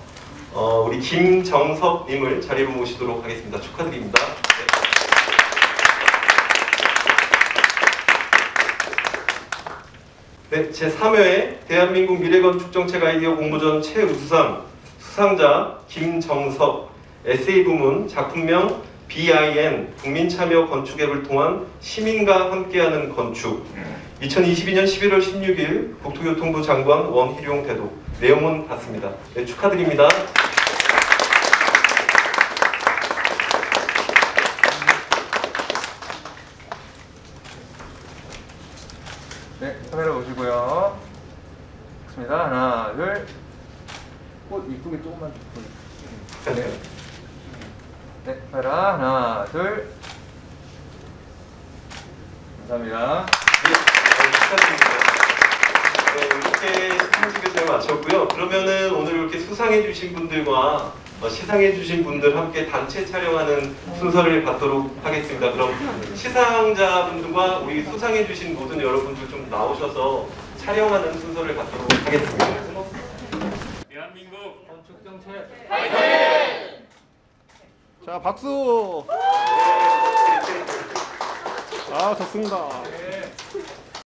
우리 김정석님을 자리로 모시도록 하겠습니다. 축하드립니다. 네, 제3회 대한민국 미래건축정책 아이디어 공모전 최우수상 수상자 김정석 에세이 부문 작품명 BIN 국민참여 건축 앱을 통한 시민과 함께하는 건축 2022년 11월 16일 국토교통부 장관 원희룡 대도 내용은 같습니다. 네, 축하드립니다. 네, 카메라 보시고요. 좋습니다. 하나, 둘. 꽃 이쁘게 조금만 보여주세요. 네. 네, 카메라 하나, 둘. 감사합니다. 네, 이렇게 시상식을 잘 마쳤고요. 그러면은 오늘 이렇게 수상해주신 분들과 시상해주신 분들 함께 단체 촬영하는 순서를 갖도록 하겠습니다. 그럼 시상자분들과 우리 수상해주신 모든 여러분들 좀 나오셔서 촬영하는 순서를 갖도록 하겠습니다. 대한민국 건축정책 화이팅! 자, 박수! 아, 좋습니다.